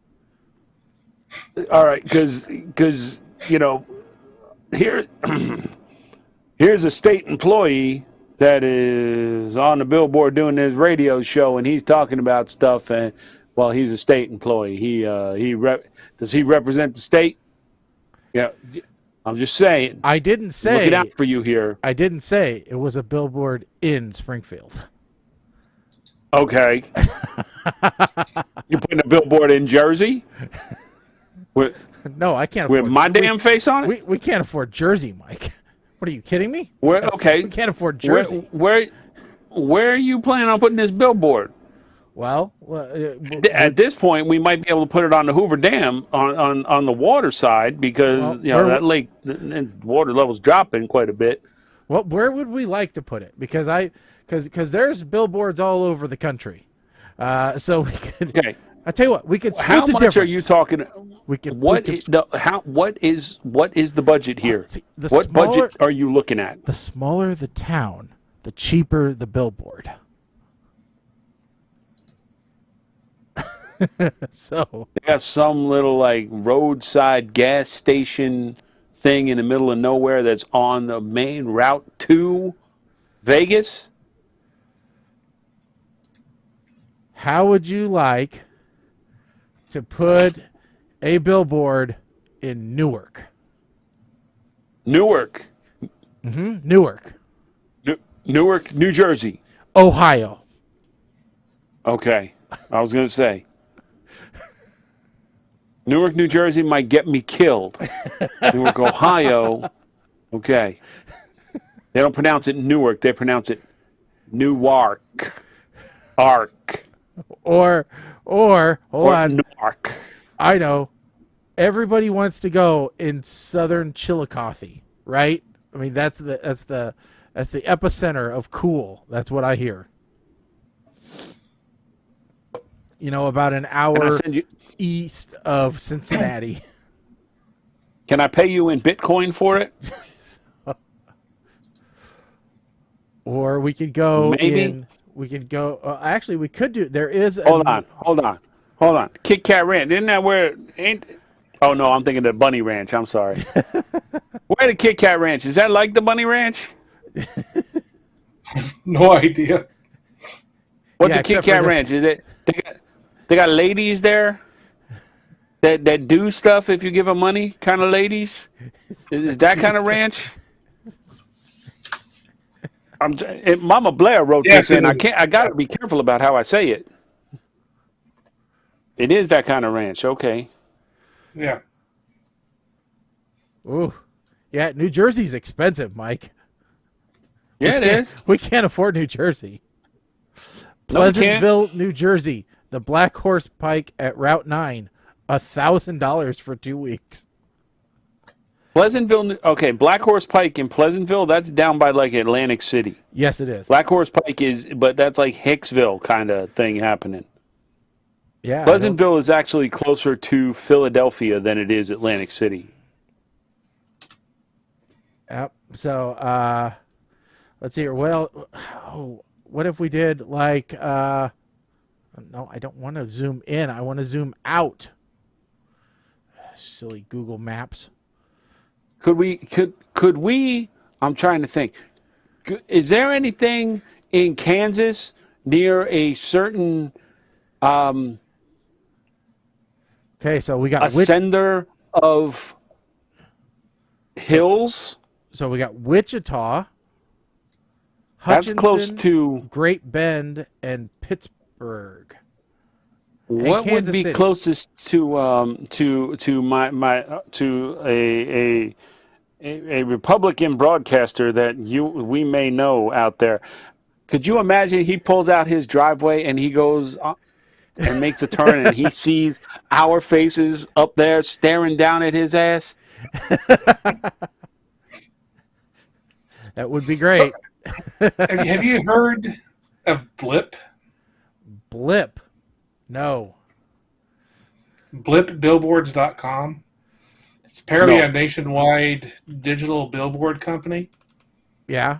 All right, because here's a state employee that is on the billboard doing his radio show, and he's talking about stuff. And well, he's a state employee. Does he represent the state? Yeah, I'm just saying. I didn't say. Looking out for you here. I didn't say it was a billboard in Springfield. Okay. You putting a billboard in Jersey? No, I can't. With my damn face on it? We can't afford Jersey, Mike. What are you kidding me? Okay. We can't afford Jersey. Where are you planning on putting this billboard? Well, at this point, we might be able to put it on the Hoover Dam on the water side because that lake water level's dropping quite a bit. Well, where would we like to put it? Because there's billboards all over the country, so we could. Okay. I tell you what, we could split how the much difference. Are you talking? We could. What is the budget here? What budget are you looking at? The smaller the town, the cheaper the billboard. So they got some little like roadside gas station thing in the middle of nowhere that's on the main route to Vegas. How would you like to put a billboard in Newark? Newark. Newark, New Jersey. Ohio. Okay. I was going to say. Newark, New Jersey might get me killed. Newark, Ohio, okay. They don't pronounce it Newark. They pronounce it Newark. Ark. Or hold on. Newark. I know. Everybody wants to go in southern Chillicothe, right? I mean, that's the epicenter of cool. That's what I hear. You know, about an hour east of Cincinnati. Can I pay you in Bitcoin for it? Or we could go Maybe. we could go. Actually, we could do. There is. Hold on. Kit Kat Ranch. Isn't that where? Oh no, I'm thinking the Bunny Ranch. I'm sorry. Where the Kit Kat Ranch? Is that like the Bunny Ranch? No idea. What's the Kit Kat Ranch? Is it? They got ladies there that do stuff if you give them money. Kind of ladies. Is that kind of ranch? Mama Blair wrote this in. I got to be careful about how I say it. It is that kind of ranch. Okay. Yeah. Ooh. Yeah, New Jersey's expensive, Mike. Yeah, it is. We can't afford New Jersey. Pleasantville, New Jersey. The Black Horse Pike at Route 9. $1,000 for 2 weeks. Pleasantville. Okay, Black Horse Pike in Pleasantville. That's down by like Atlantic City. Yes, it is. Black Horse Pike but that's like Hicksville kind of thing happening. Yeah. Pleasantville is actually closer to Philadelphia than it is Atlantic City. Yep. So, let's see here. Well, what if we did like, no, I don't want to zoom in. I want to zoom out. Silly Google Maps. Could we, I'm trying to think. Is there anything in Kansas near a certain, okay, so we got sender of hills? So we got Wichita, Hutchinson, that's close to Great Bend, and Pittsburgh. What would be City. Closest to a Republican broadcaster that we may know out there? Could you imagine he pulls out his driveway and he goes and makes a turn and he sees our faces up there staring down at his ass? That would be great. Have you heard of Blip? Blip. No. BlipBillboards.com. It's apparently a nationwide digital billboard company. Yeah.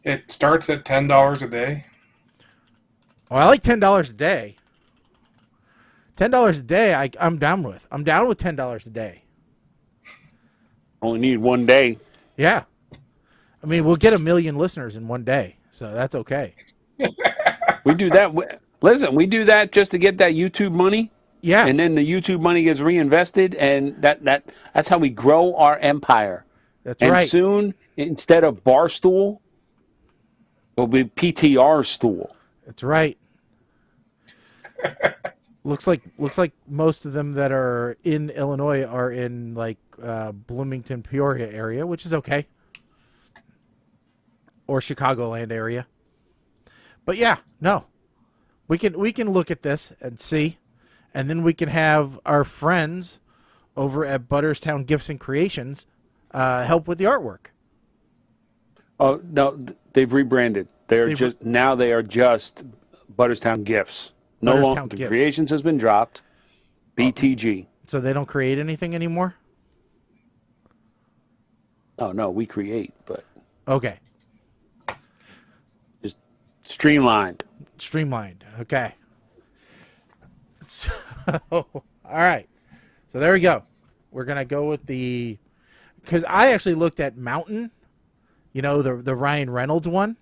It starts at $10 a day. Oh, I like $10 a day. $10 a day, I'm down with. I'm down with $10 a day. Only need one day. Yeah. I mean, we'll get 1 million listeners in one day, so that's okay. We do that. Listen, we do that just to get that YouTube money. Yeah. And then the YouTube money gets reinvested, and that's how we grow our empire. That's right. And soon, instead of Barstool, will be PTR stool. That's right. looks like most of them that are in Illinois are in like Bloomington, Peoria area, which is okay. Or Chicagoland area. But yeah, no. We can look at this and see, and then we can have our friends over at Butterstown Gifts and Creations help with the artwork. Oh no, they've rebranded. They are just Butterstown Gifts. No longer the Creations has been dropped. BTG. So they don't create anything anymore? Oh no, we create, but okay. Just streamlined. Okay. So, all right. So there we go. We're gonna go with because I actually looked at Mountain. You know, the Ryan Reynolds one.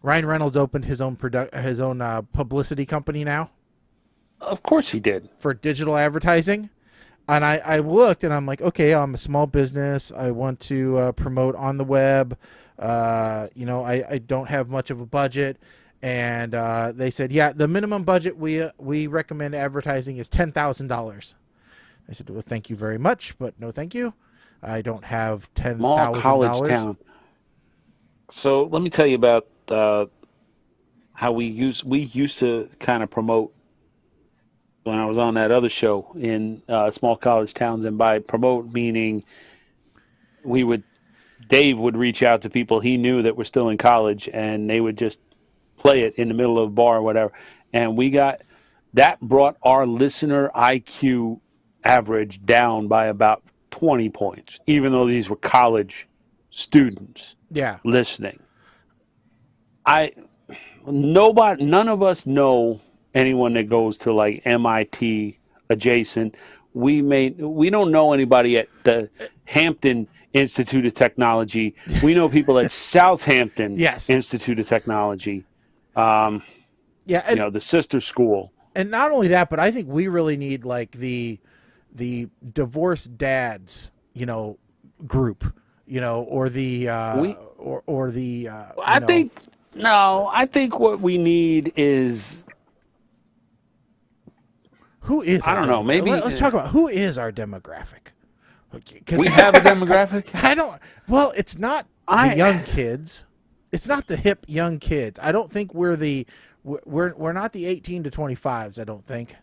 Ryan Reynolds opened his own publicity company now. Of course he did. For digital advertising. And I looked and I'm like, okay, I'm a small business. I want to promote on the web. I don't have much of a budget. And they said, yeah, the minimum budget we recommend advertising is $10,000. I said, well, thank you very much, but no thank you. I don't have Small college $10,000. town. So let me tell you about how we used to kind of promote when I was on that other show in small college towns, and by promote meaning Dave would reach out to people he knew that were still in college, and they would just play it in the middle of a bar or whatever, and that brought our listener IQ average down by about 20 points, even though these were college students listening. None of us know anyone that goes to like MIT adjacent. We don't know anybody at the Hampton Institute of Technology. We know people at Southampton Institute of Technology. The sister school. And not only that, but I think we really need like the divorced dads, group, or the I think what we need is, who is I don't know, maybe let's talk about who is our demographic. We have a demographic. I don't. Well, it's not the young kids. It's not the hip young kids. I don't think we're not the 18 to 25s. I don't think.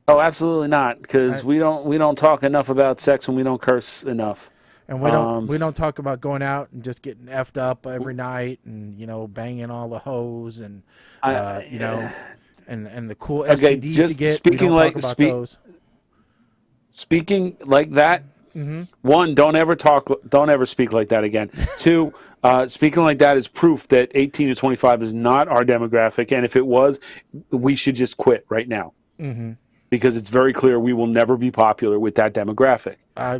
Oh, absolutely not, because we don't talk enough about sex, and we don't curse enough. And we don't talk about going out and just getting effed up every night and banging all the hoes and and the cool STDs to get. Speaking we don't talk about those. Speaking like that. Mm-hmm. One, don't ever speak like that again. Two, speaking like that is proof that 18 to 25 is not our demographic, and if it was, we should just quit right now. Mm-hmm. Because it's very clear we will never be popular with that demographic. I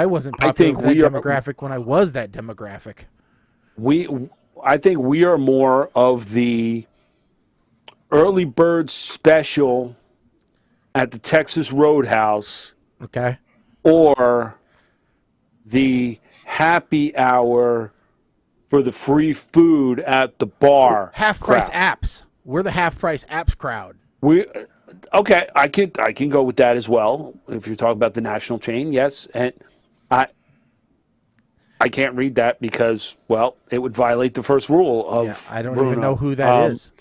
wasn't popular with that demographic when I was that demographic. I think we are more of the early bird special at the Texas Roadhouse. Okay. Or the happy hour for the free food at the bar. Half price apps. We're the half price apps crowd. Okay, I can go with that as well. If you're talking about the national chain, yes, and I can't read that because, well, it would violate the first rule of. I don't Bruno. even know who that is.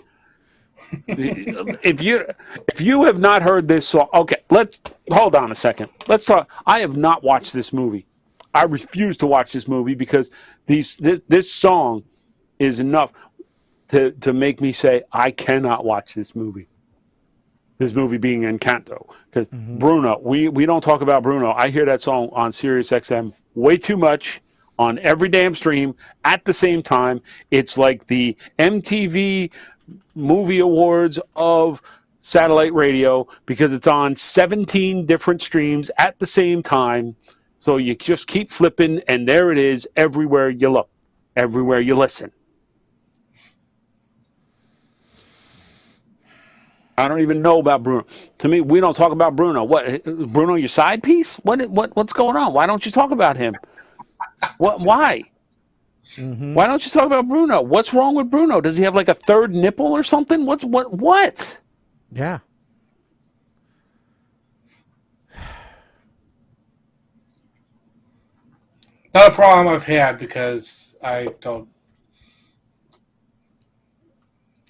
If you have not heard this song, okay, hold on a second. Let's talk. I have not watched this movie. I refuse to watch this movie because this song is enough to make me say I cannot watch this movie. This movie being Encanto. Because Bruno, we don't talk about Bruno. I hear that song on Sirius XM way too much on every damn stream at the same time. It's like the MTV Movie Awards of satellite radio because it's on 17 different streams at the same time. So you just keep flipping, and there it is everywhere you look, everywhere you listen. I don't even know about Bruno. To me, we don't talk about Bruno. What, Bruno, your side piece? What's going on? Why don't you talk about him? Why? Mm-hmm. Why don't you talk about Bruno? What's wrong with Bruno? Does he have like a third nipple or something? What? Yeah. Not a problem I've had because I don't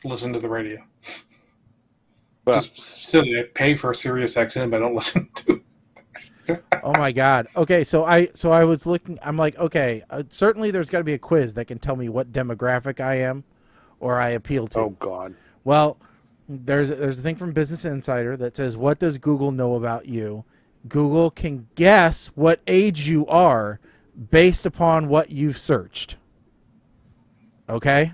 listen to the radio. Well, just silly. I pay for Sirius XM, but I don't listen to it. Oh my God. Okay, so I was looking. I'm like, okay, certainly there's got to be a quiz that can tell me what demographic I am, or I appeal to. Oh God. Well, there's a thing from Business Insider that says, "What does Google know about you?" Google can guess what age you are based upon what you've searched. Okay,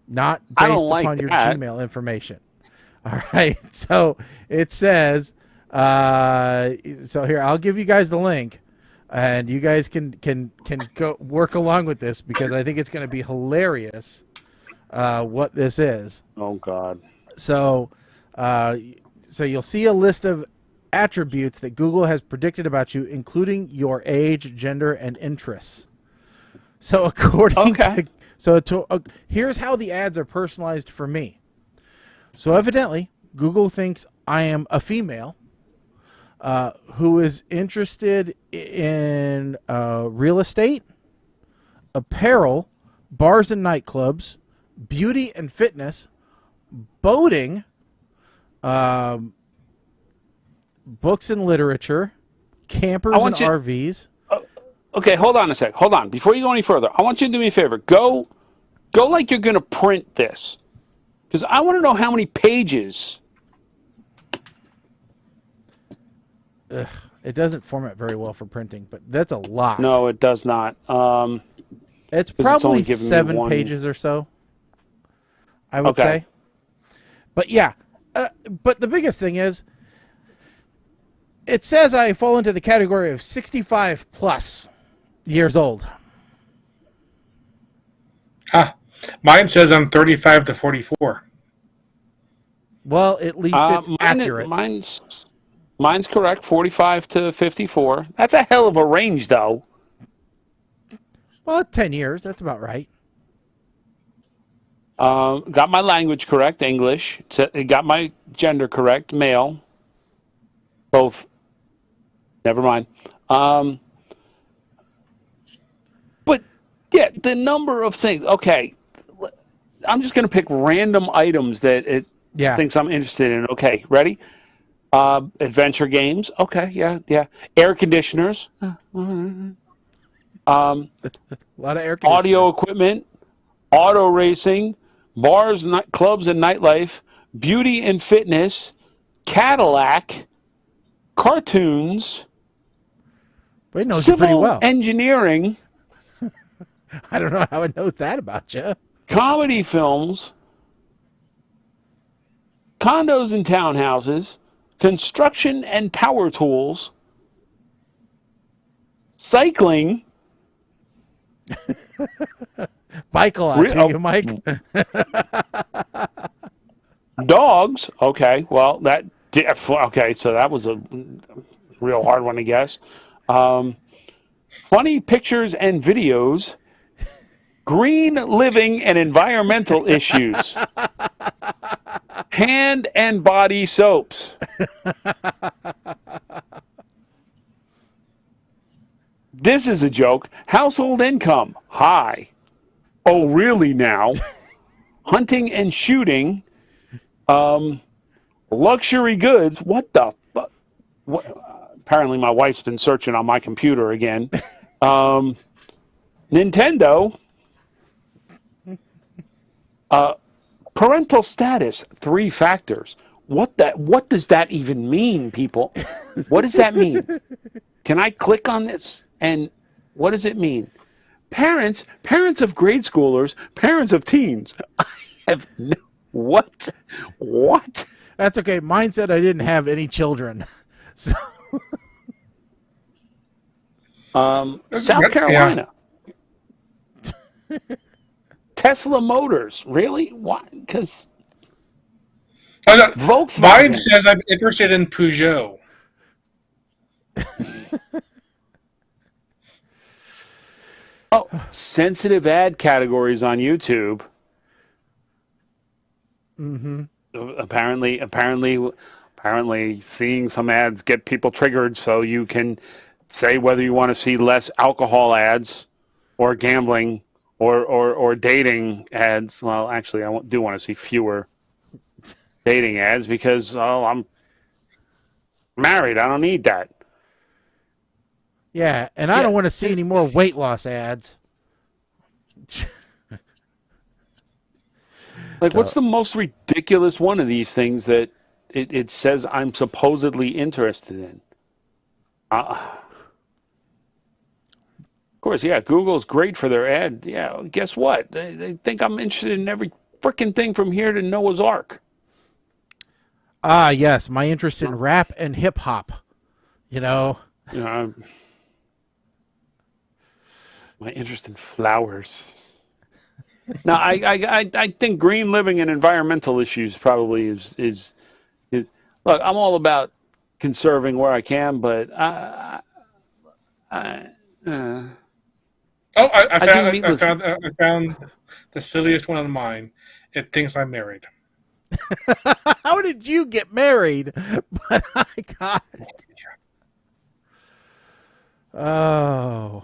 not based upon your Gmail information. All right, so it says. So here, I'll give you guys the link, and you guys can go work along with this because I think it's going to be hilarious. What this is. Oh God. So you'll see a list of attributes that Google has predicted about you, including your age, gender, and interests. So according So here's how the ads are personalized for me. So evidently, Google thinks I am a female who is interested in real estate, apparel, bars and nightclubs, beauty and fitness, boating, books and literature, campers and RVs. Okay, hold on a sec. Hold on. Before you go any further, I want you to do me a favor. Go like you're going to print this. Because I want to know how many pages. It doesn't format very well for printing, but that's a lot. No, it does not. It's 'cause probably it's only giving me 7 one. pages or so, I would Okay. say. But yeah, but the biggest thing is, it says I fall into the category of 65 plus years old. Mine says I'm 35 to 44. Well, at least it's accurate. Mine's correct, 45 to 54. That's a hell of a range, though. Well, 10 years, that's about right. Got my language correct, English. It got my gender correct, male. Both. Never mind. But, yeah, the number of things. Okay. I'm just going to pick random items that it thinks I'm interested in. Okay, ready? Adventure games. Okay, yeah. Air conditioners. A lot of air conditioners. Audio equipment. Auto racing. Bars, clubs, and nightlife. Beauty and fitness. Cadillac. Cartoons. Well, it knows you pretty Civil well. engineering. I don't know how it knows that about you. Comedy films. Condos and townhouses. Construction and power tools. Cycling. Bike a lot to you, Mike. Dogs. Okay, well, okay, so that was a real hard one to guess. Funny pictures and videos. Green living and environmental issues. Hand and body soaps. This is a joke. Household income, high. Oh, really now? Hunting and shooting. Luxury goods. What the fuck? Apparently my wife's been searching on my computer again. Nintendo. Parental status, 3 factors. What does that even mean, people? What does that mean? Can I click on this? And what does it mean? Parents of grade schoolers, parents of teens. I have no, what? That's okay. Mine said I didn't have any children. So South Carolina. Tesla Motors. Really? Why? Because Volkswagen. Mine says I'm interested in Peugeot. Oh, sensitive ad categories on YouTube. Mm-hmm. Apparently, seeing some ads get people triggered, so you can say whether you want to see less alcohol ads, or gambling, or dating ads. Well, actually, I do want to see fewer dating ads because I'm married. I don't need that. Yeah, and I don't want to see any more weight loss ads. What's the most ridiculous one of these things that it says I'm supposedly interested in? Of course, yeah, Google's great for their ad. Yeah, guess what? They think I'm interested in every frickin' thing from here to Noah's Ark. Ah, yes, my interest in rap and hip hop. My interest in flowers. Now, I think green living and environmental issues probably is look. I'm all about conserving where I can, but Oh, do I found the silliest one of mine. It thinks I'm married. How did you get married? But I got. Oh.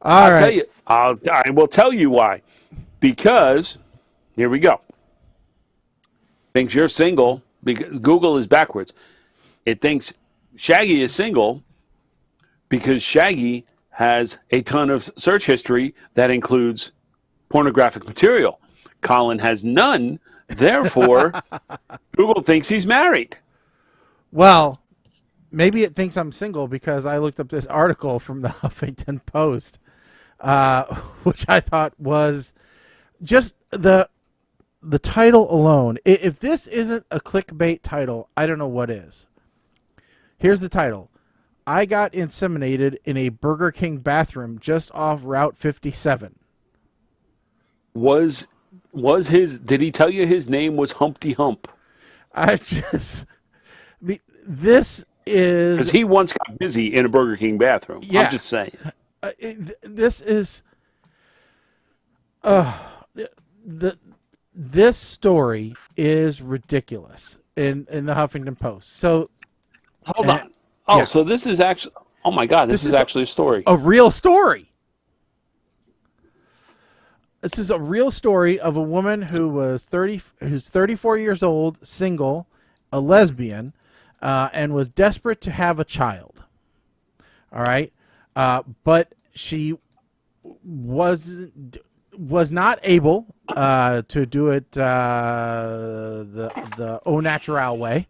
I'll right. tell you. I will tell you why. Because here we go. Thinks you're single because Google is backwards. It thinks Shaggy is single because Shaggy has a ton of search history that includes pornographic material. Colin has none. Therefore, Google thinks he's married. Well, maybe it thinks I'm single because I looked up this article from the Huffington Post, which I thought was just the title alone. If this isn't a clickbait title, I don't know what is. Here's the title. I got inseminated in a Burger King bathroom just off Route 57. Did he tell you his name was Humpty Hump? This is... Because he once got busy in a Burger King bathroom. Yeah. I'm just saying. This is... This story is ridiculous in the Huffington Post. So... Hold on. Oh, yeah. So this is actually... Oh, my God. This is actually a story. A real story. This is a real story of a woman who's 34 years old, single, a lesbian, and was desperate to have a child. All right, but she was not able to do it the au natural way.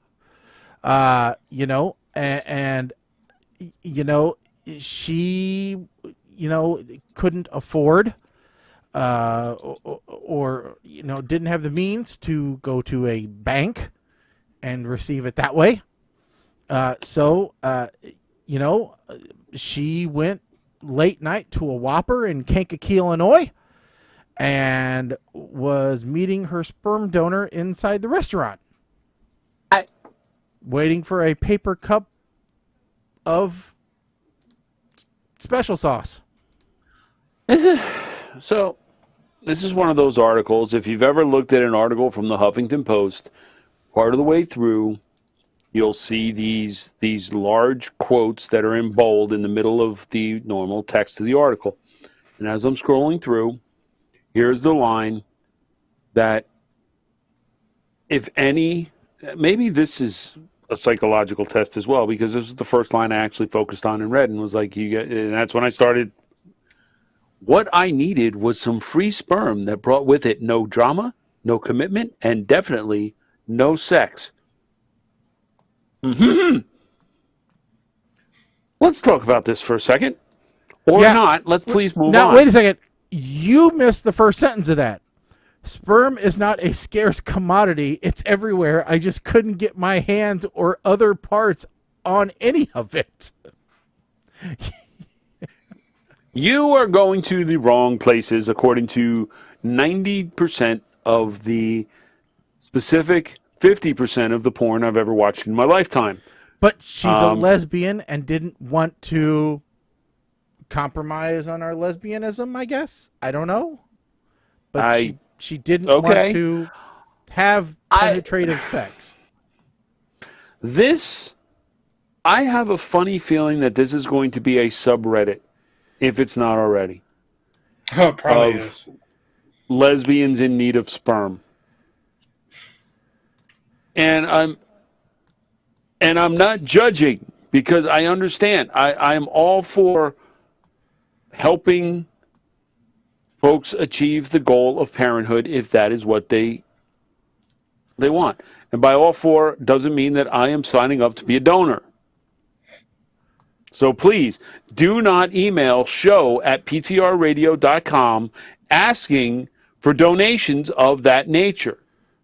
And she couldn't afford. Or didn't have the means to go to a bank and receive it that way. So she went late night to a Whopper in Kankakee, Illinois, and was meeting her sperm donor inside the restaurant, waiting for a paper cup of special sauce. So, this is one of those articles. If you've ever looked at an article from the Huffington Post, part of the way through, you'll see these large quotes that are in bold in the middle of the normal text of the article. And as I'm scrolling through, here's the line that, if any, maybe this is a psychological test as well, because this is the first line I actually focused on and read, and was like, and that's when I started. What I needed was some free sperm that brought with it no drama, no commitment, and definitely no sex. Mm-hmm. Let's talk about this for a second. Or not. Let's please move on. Now, wait a second. You missed the first sentence of that. Sperm is not a scarce commodity. It's everywhere. I just couldn't get my hands or other parts on any of it. You are going to the wrong places, according to 90% of the specific 50% of the porn I've ever watched in my lifetime. But she's a lesbian and didn't want to compromise on our lesbianism, I guess. I don't know. But she didn't want to have penetrative sex. I have a funny feeling that this is going to be a subreddit. If it's not already. Oh, it probably is. Lesbians in need of sperm. And I'm not judging, because I understand. I'm all for helping folks achieve the goal of parenthood if that is what they want. And by all for doesn't mean that I am signing up to be a donor. So please, do not email show@ptrradio.com asking for donations of that nature.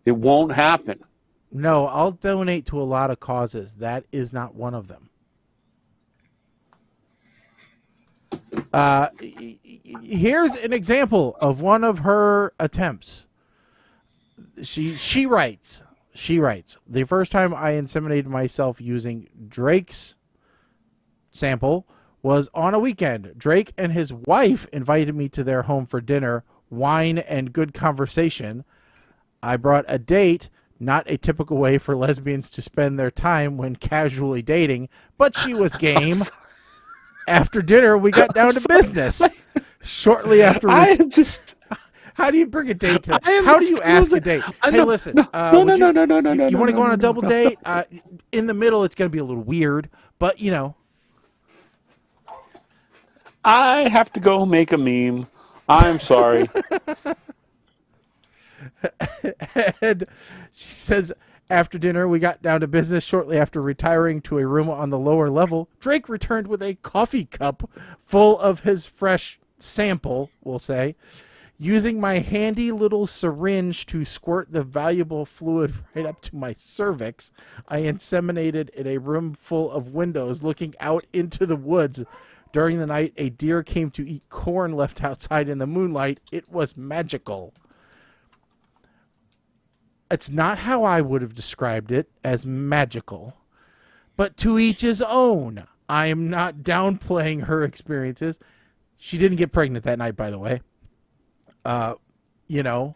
It won't happen. No, I'll donate to a lot of causes. That is not one of them. Here's an example of one of her attempts. She writes, the first time I inseminated myself using Drake's sample was on a weekend. Drake and his wife invited me to their home for dinner, wine, and good conversation. I brought a date, not a typical way for lesbians to spend their time when casually dating, but she was game. After dinner, we got down to business. Shortly after, how do you bring a date to? How do you ask a date? Hey, listen. No. You want to go on a double date? In the middle, it's going to be a little weird, but you know. I have to go make a meme. I'm sorry. And she says, after dinner, we got down to business. Shortly after retiring to a room on the lower level, Drake returned with a coffee cup full of his fresh sample, we'll say. Using my handy little syringe to squirt the valuable fluid right up to my cervix, I inseminated in a room full of windows looking out into the woods. During the night, a deer came to eat corn left outside in the moonlight. It was magical. It's not how I would have described it, as magical. But to each his own. I am not downplaying her experiences. She didn't get pregnant that night, by the way. You know.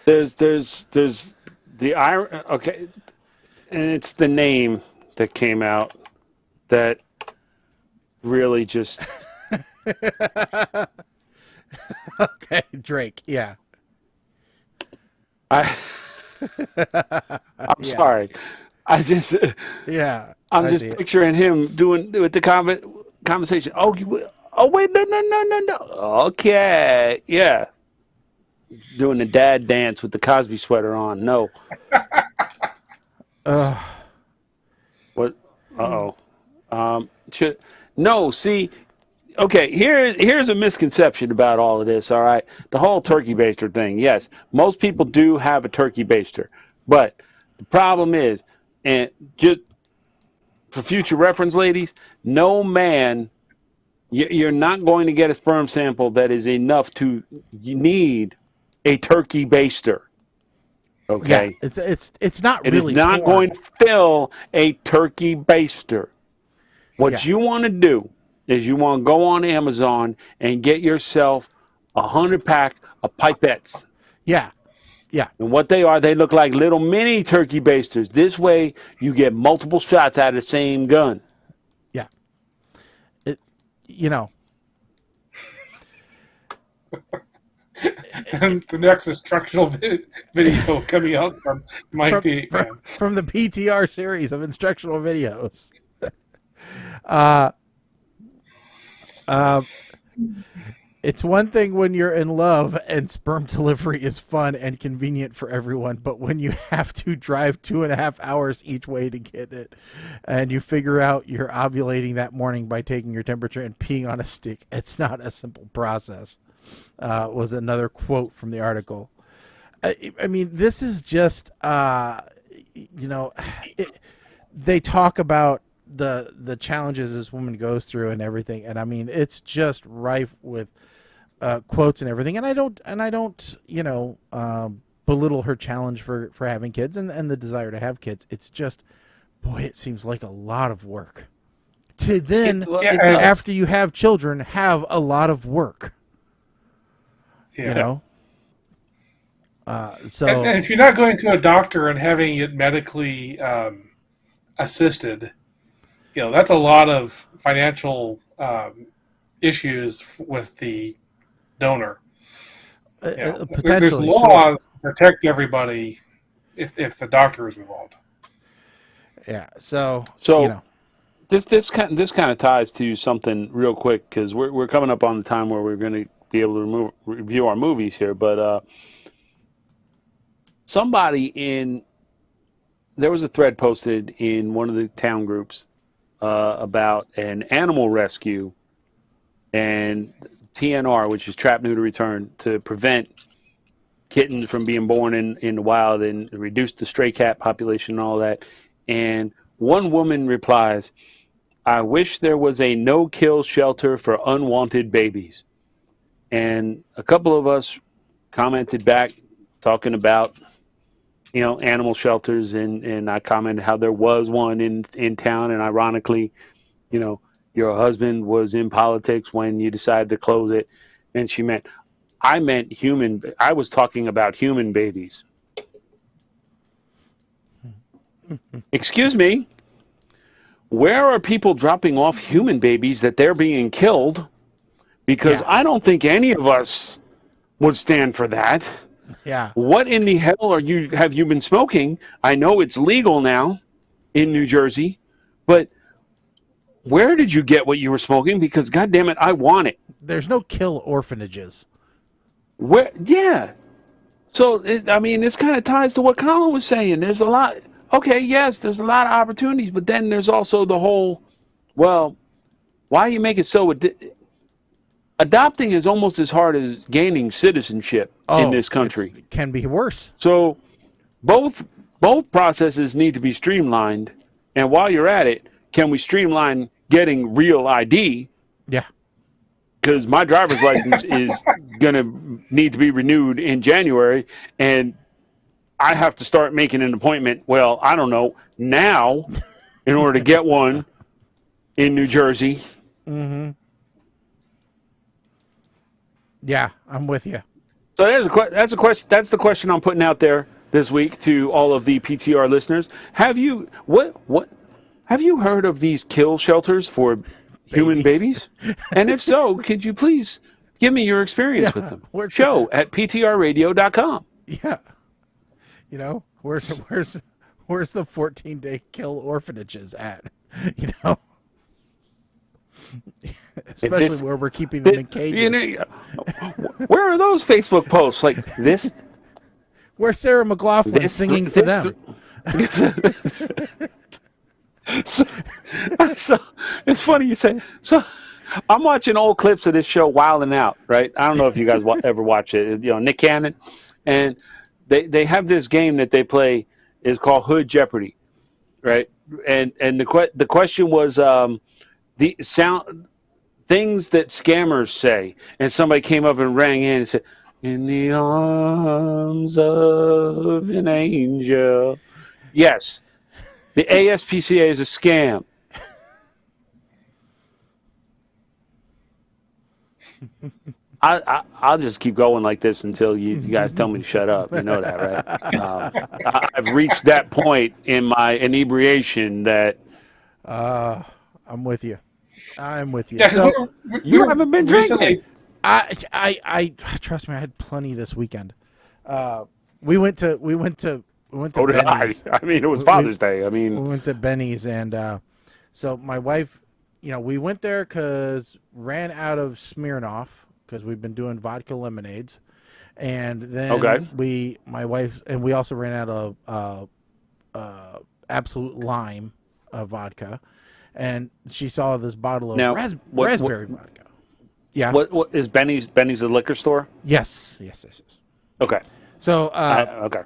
There's the iron. Okay, and it's the name that came out that really just. Okay, Drake. Yeah. I'm sorry. I'm just picturing him doing with the conversation. Oh wait, no. Okay, yeah. Doing the dad dance with the Cosby sweater on. No. What? No. See. Okay, here's a misconception about all of this, all right? The whole turkey baster thing, yes, most people do have a turkey baster, but the problem is, and just for future reference, ladies, no man, you're not going to get a sperm sample that is enough to need a turkey baster, okay? Yeah, it's not really. It is not going to fill a turkey baster. What you want to do is you want to go on Amazon and get yourself 100-pack of pipettes. Yeah. And what they are, they look like little mini turkey basters. This way, you get multiple shots out of the same gun. Yeah. You know. The next instructional video coming out from Mike D. From the PTR series of instructional videos. It's one thing when you're in love and sperm delivery is fun and convenient for everyone, but when you have to drive 2.5 hours each way to get it, and you figure out you're ovulating that morning by taking your temperature and peeing on a stick, it's not a simple process, was another quote from the article. I mean, this is just, they talk about the challenges this woman goes through and everything, and I mean it's just rife with quotes and everything, and I don't belittle her challenge for having kids and the desire to have kids. It's just, boy, it seems like a lot of work to then after you have children have a lot of work. So and if you're not going to a doctor and having it medically assisted, that's a lot of financial issues with the donor. There's laws to protect everybody if the doctor is involved. Yeah. So this kind of ties to something real quick, because we're coming up on the time where we're going to be able to review our movies here, but there was a thread posted in one of the town groups about an animal rescue and TNR, which is trap, neuter, return, to prevent kittens from being born in the wild and reduce the stray cat population and all that. And one woman replies, "I wish there was a no-kill shelter for unwanted babies." And a couple of us commented back talking about animal shelters, and I commented how there was one in town, and ironically, your husband was in politics when you decided to close it, and I was talking about human babies. Excuse me, where are people dropping off human babies that they're being killed? Because Yeah. I don't think any of us would stand for that. Yeah. What in the hell have you been smoking? I know it's legal now in New Jersey, but where did you get what you were smoking? Because God damn it, I want it. There's no kill orphanages. Where? Yeah. So this kind of ties to what Colin was saying. There's a lot. Okay, yes, there's a lot of opportunities, but then there's also the whole, well, why you make it so? Adopting is almost as hard as gaining citizenship in this country. It can be worse. So both processes need to be streamlined. And while you're at it, can we streamline getting real ID? Yeah. Because my driver's license is going to need to be renewed in January, and I have to start making an appointment, well, I don't know, now in order to get one in New Jersey. Mm-hmm. Yeah, I'm with you. So that's the question I'm putting out there this week to all of the PTR listeners. Have you heard of these kill shelters for human babies? And if so, could you please give me your experience with them? Show at ptrradio.com. Yeah. You know, where's the 14-day kill orphanages at? You know? Especially where we're keeping them in cages. Where are those Facebook posts like this? Where's Sarah McLaughlin singing for them? So it's funny you say. So I'm watching old clips of this show, Wildin' Out, right? I don't know if you guys ever watch it. You know, Nick Cannon, and they have this game that they play. It's called Hood Jeopardy, right? And the question was the sound things that scammers say, and somebody came up and rang in and said, "In the arms of an angel." Yes, the ASPCA is a scam. I'll just keep going like this until you guys tell me to shut up. You know that, right? I've reached that point in my inebriation that I'm with you. I'm with you. Yeah, So you haven't been drinking. I trust me. I had plenty this weekend. We went to Oh, did Benny's. I mean, it was Father's Day. I mean, We went to Benny's, and so my wife, we went there because ran out of Smirnoff because we've been doing vodka lemonades, and then we also ran out of Absolute Lime vodka, and she saw this bottle of raspberry vodka. Yeah. What is Benny's? Benny's a liquor store? Yes. Okay. So okay.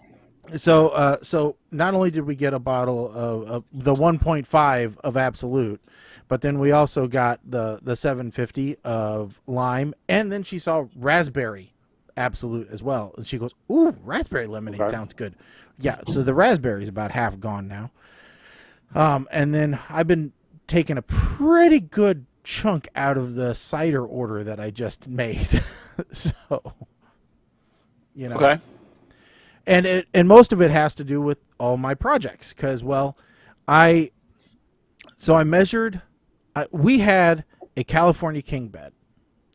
So not only did we get a bottle of the 1.5 of Absolute, but then we also got the 750 of lime, and then she saw raspberry Absolute as well, and she goes, "Ooh, raspberry lemonade sounds good." Yeah, so the raspberry's about half gone now. And then I've been taking a pretty good chunk out of the cider order that I just made. So, Okay. And most of it has to do with all my projects because, I measured. We had a California king bed,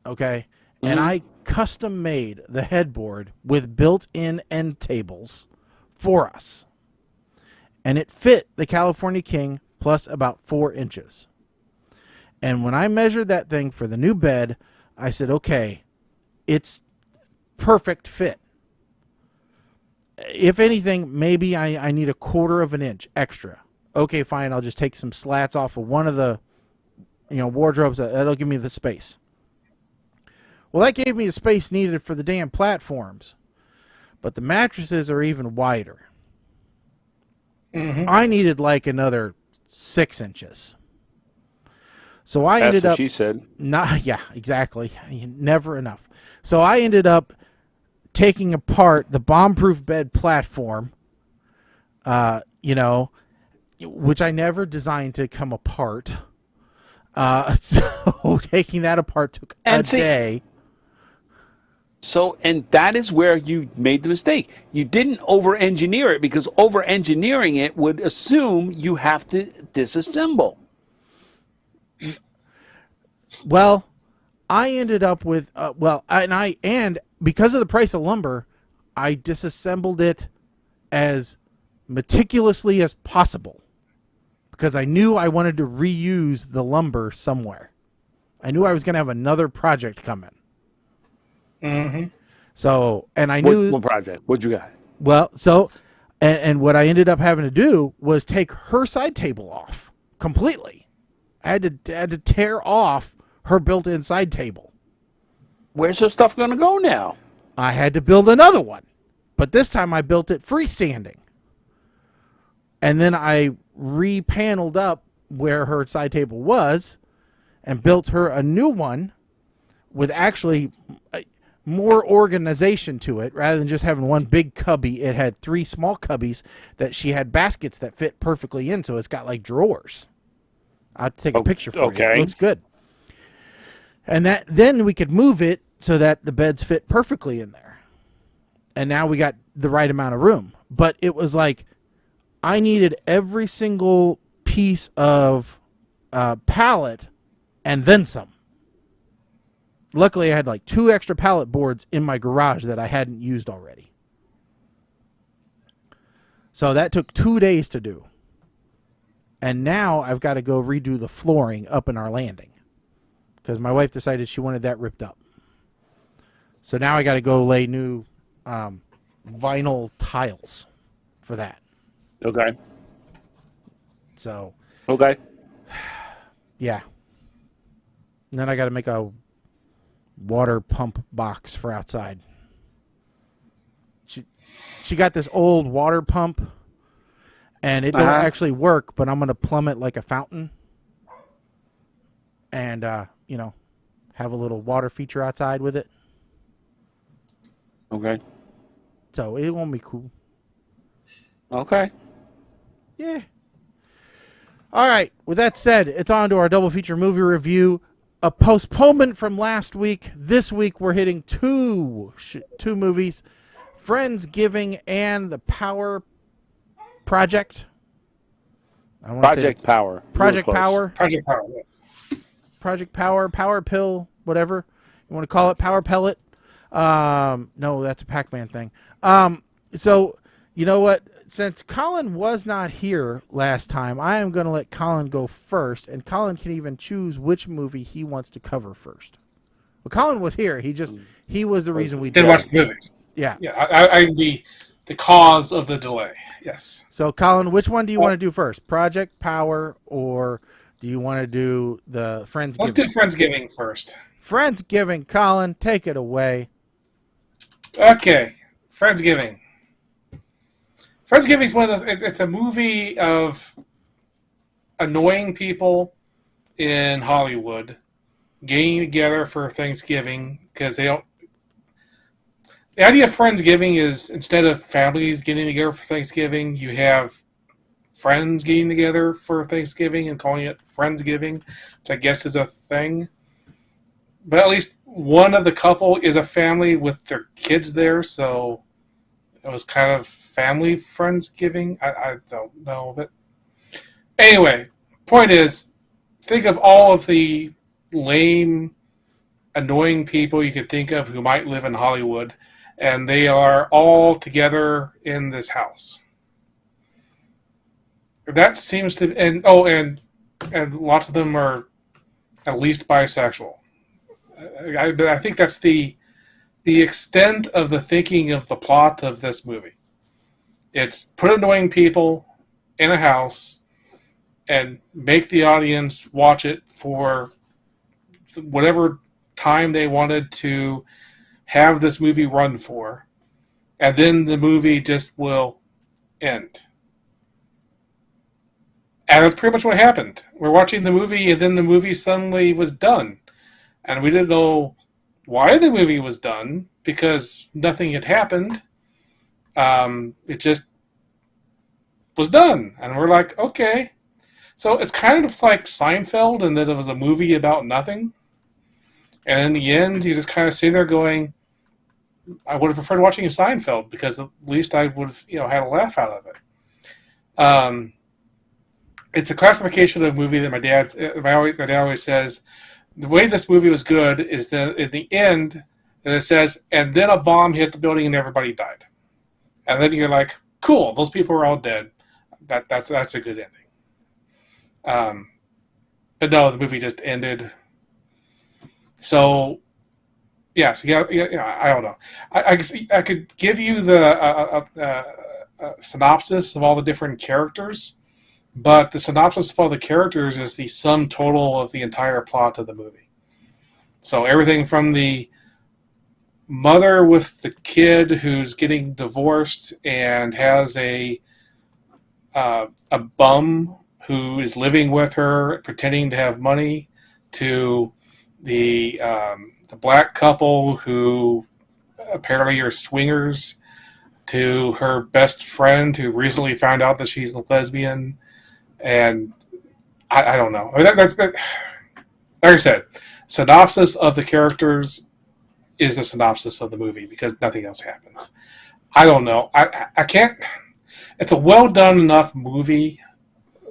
okay, and I custom made the headboard with built-in end tables for us, and it fit the California king plus about 4 inches. And when I measured that thing for the new bed, I said, okay, it's perfect fit. If anything, maybe I need a 1/4 of an inch extra. Okay, fine. I'll just take some slats off of one of the, wardrobes. That'll give me the space. Well, that gave me the space needed for the damn platforms. But the mattresses are even wider. Mm-hmm. I needed like another 6 inches. So I ended up. That's what she said. Yeah, exactly. Never enough. So I ended up taking apart the bomb-proof bed platform, which I never designed to come apart. So taking that apart took a day. So, and that is where you made the mistake. You didn't over-engineer it, because over-engineering it would assume you have to disassemble. Well, I ended up with and because of the price of lumber, I disassembled it as meticulously as possible because I knew I wanted to reuse the lumber somewhere. I knew I was going to have another project coming. Mm-hmm. So, and I knew what project? What'd you got? Well, so, and what I ended up having to do was take her side table off completely. I had to tear off her built-in side table. Where's her stuff going to go now? I had to build another one, but this time I built it freestanding. And then I repaneled up where her side table was and built her a new one with actually more organization to it. Rather than just having one big cubby, it had 3 small cubbies that she had baskets that fit perfectly in, so it's got like drawers. I'll take a picture for you. It looks good. And then we could move it so that the beds fit perfectly in there. And now we got the right amount of room. But it was like I needed every single piece of pallet and then some. Luckily, I had like 2 extra pallet boards in my garage that I hadn't used already. So that took 2 days to do. And now I've got to go redo the flooring up in our landing because my wife decided she wanted that ripped up. So now I got to go lay new vinyl tiles for that. Okay. So. Okay. Yeah. And then I got to make a water pump box for outside. She got this old water pump, and it don't actually work, but I'm going to plumb it like a fountain and, have a little water feature outside with it. Okay. So it won't be cool. Okay. Yeah. All right. With that said, it's on to our double feature movie review. A postponement from last week. This week we're hitting two movies, Friendsgiving and The Power Project. Project Power. Project Power. Project Power, yes. Project Power, Power Pill, whatever you want to call it, Power Pellet. No, that's a Pac-Man thing. So you know what? Since Colin was not here last time, I am going to let Colin go first, and Colin can even choose which movie he wants to cover first. Well, Colin was here. He was the reason we didn't watch the movies. Yeah. Yeah, I'm the cause of the delay. Yes. So, Colin, which one do you want to do first? Project Power, or do you want to do the Friendsgiving? Let's do Friendsgiving first. Friendsgiving. Colin, take it away. Okay. Friendsgiving. Friendsgiving is one of those. It's a movie of annoying people in Hollywood getting together for Thanksgiving because they don't. The idea of Friendsgiving is instead of families getting together for Thanksgiving, you have friends getting together for Thanksgiving and calling it Friendsgiving, which I guess is a thing. But at least one of the couple is a family with their kids there, so it was kind of family Friendsgiving. I don't know. But anyway, point is, think of all of the lame, annoying people you could think of who might live in Hollywood, and they are all together in this house. That seems to, and lots of them are at least bisexual. I think that's the extent of the thinking of the plot of this movie. It's put annoying people in a house and make the audience watch it for whatever time they wanted to have this movie run for, and then the movie just will end. And that's pretty much what happened. We're watching the movie, and then the movie suddenly was done. And we didn't know why the movie was done, because nothing had happened. It just was done. And we're like, okay. So it's kind of like Seinfeld, and that it was a movie about nothing. And in the end, you just kind of sit there going, I would have preferred watching a Seinfeld because at least I would have, had a laugh out of it. It's a classification of a movie that my dad always says, the way this movie was good is that in the end, and it says, and then a bomb hit the building and everybody died. And then you're like, cool, those people are all dead. That's a good ending. But no, the movie just ended. So, yes, yeah, I don't know. I could give you the synopsis of all the different characters, but the synopsis of all the characters is the sum total of the entire plot of the movie. So everything from the mother with the kid who's getting divorced and has a bum who is living with her, pretending to have money, to the black couple who apparently are swingers, to her best friend who recently found out that she's a lesbian, and I don't know. I mean, like I said, synopsis of the characters is the synopsis of the movie because nothing else happens. I don't know. I can't. It's a well done enough movie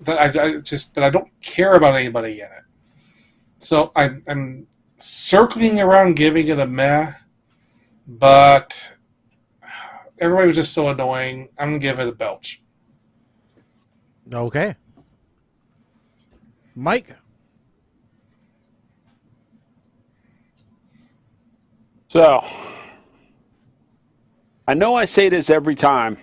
that I don't care about anybody in it. So I'm circling around giving it a meh, but everybody was just so annoying. I'm gonna give it a belch. Okay. Mike. So, I know I say this every time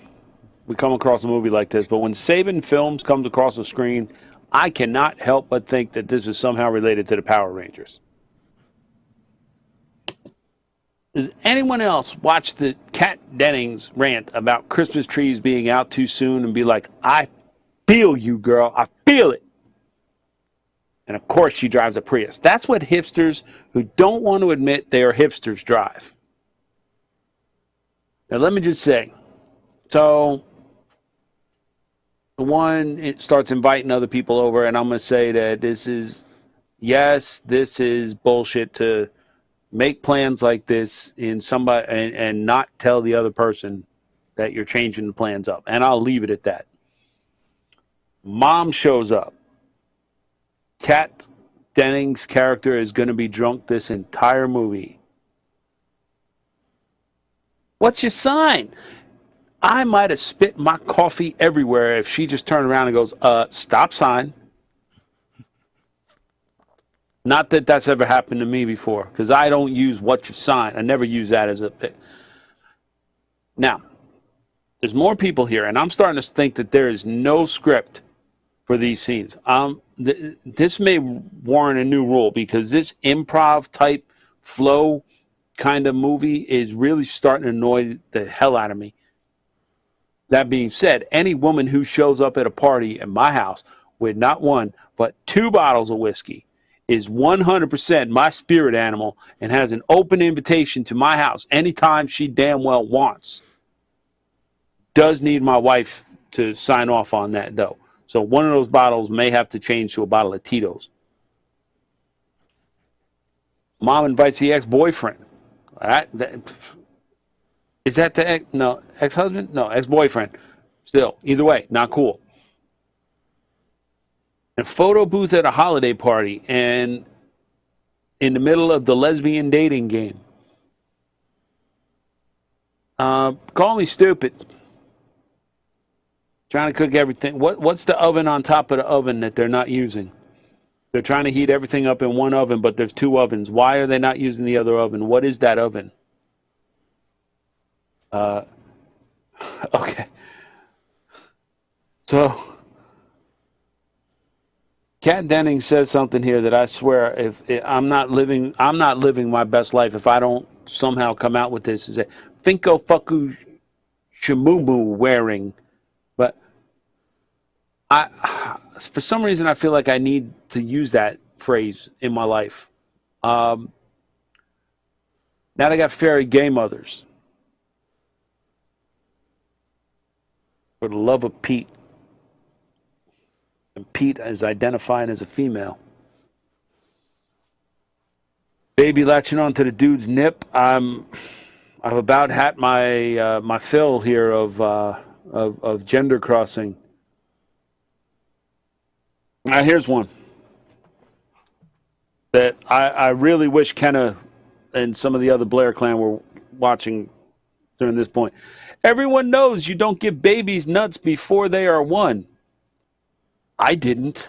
we come across a movie like this, but when Saban Films comes across the screen, I cannot help but think that this is somehow related to the Power Rangers. Does anyone else watch the Kat Dennings rant about Christmas trees being out too soon and be like, I feel you, girl. I feel it. And of course she drives a Prius. That's what hipsters who don't want to admit they are hipsters drive. Now let me just say, so one, it starts inviting other people over, and I'm going to say that this is bullshit to make plans like this in somebody and not tell the other person that you're changing the plans up. And I'll leave it at that. Mom shows up. Kat Dennings' character is going to be drunk this entire movie. What's your sign? I might have spit my coffee everywhere if she just turned around and goes, stop sign. Not that that's ever happened to me before, because I don't use what you sign. I never use that as a... Now, there's more people here, and I'm starting to think that there is no script for these scenes. This may warrant a new rule, because this improv type flow kind of movie is really starting to annoy the hell out of me. That being said, any woman who shows up at a party at my house with not one, but 2 bottles of whiskey is 100% my spirit animal and has an open invitation to my house anytime she damn well wants. Does need my wife to sign off on that, though. So one of those bottles may have to change to a bottle of Tito's. Mom invites the ex-boyfriend. Is that the ex-husband? No, ex-boyfriend. Still, either way, not cool. A photo booth at a holiday party and in the middle of the lesbian dating game. Call me stupid. Trying to cook everything. What's the oven on top of the oven that they're not using? They're trying to heat everything up in one oven, but there's 2 ovens. Why are they not using the other oven? What is that oven? Okay. So, Kat Dennings says something here that I swear, if I'm not living my best life if I don't somehow come out with this and say, Finko Fuku Shamumu wearing. But for some reason, I feel like I need to use that phrase in my life. Now they got fairy gay mothers. For the love of Pete. And Pete is identifying as a female. Baby latching onto the dude's nip. I've about had my my fill here of gender crossing. Now here's one that I really wish Kenna and some of the other Blair clan were watching during this point. Everyone knows you don't give babies nuts before they are 1. I didn't.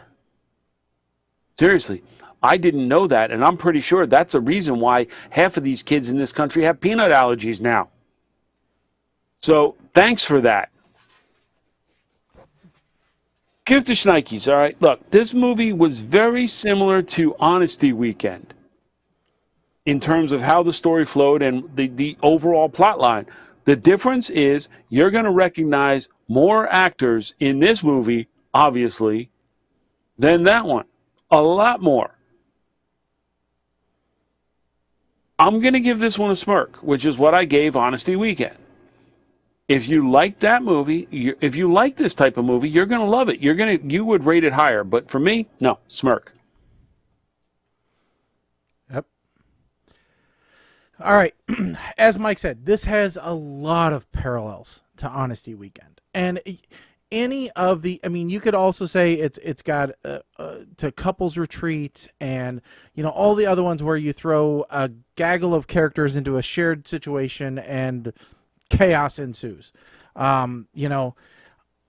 Seriously. I didn't know that, and I'm pretty sure that's a reason why half of these kids in this country have peanut allergies now. So, thanks for that. Give the shnikes, all right? Look, this movie was very similar to Honesty Weekend in terms of how the story flowed and the overall plot line. The difference is you're going to recognize more actors in this movie, obviously, than that one. A lot more. I'm going to give this one a smirk, which is what I gave Honesty Weekend. If you like that movie, if you like this type of movie, you're going to love it. You would rate it higher. But for me, no, smirk. Yep. All right. As Mike said, this has a lot of parallels to Honesty Weekend. And any of the, I mean, you could also say it's got to Couples Retreat and, you know, all the other ones where you throw a gaggle of characters into a shared situation and chaos ensues. You know,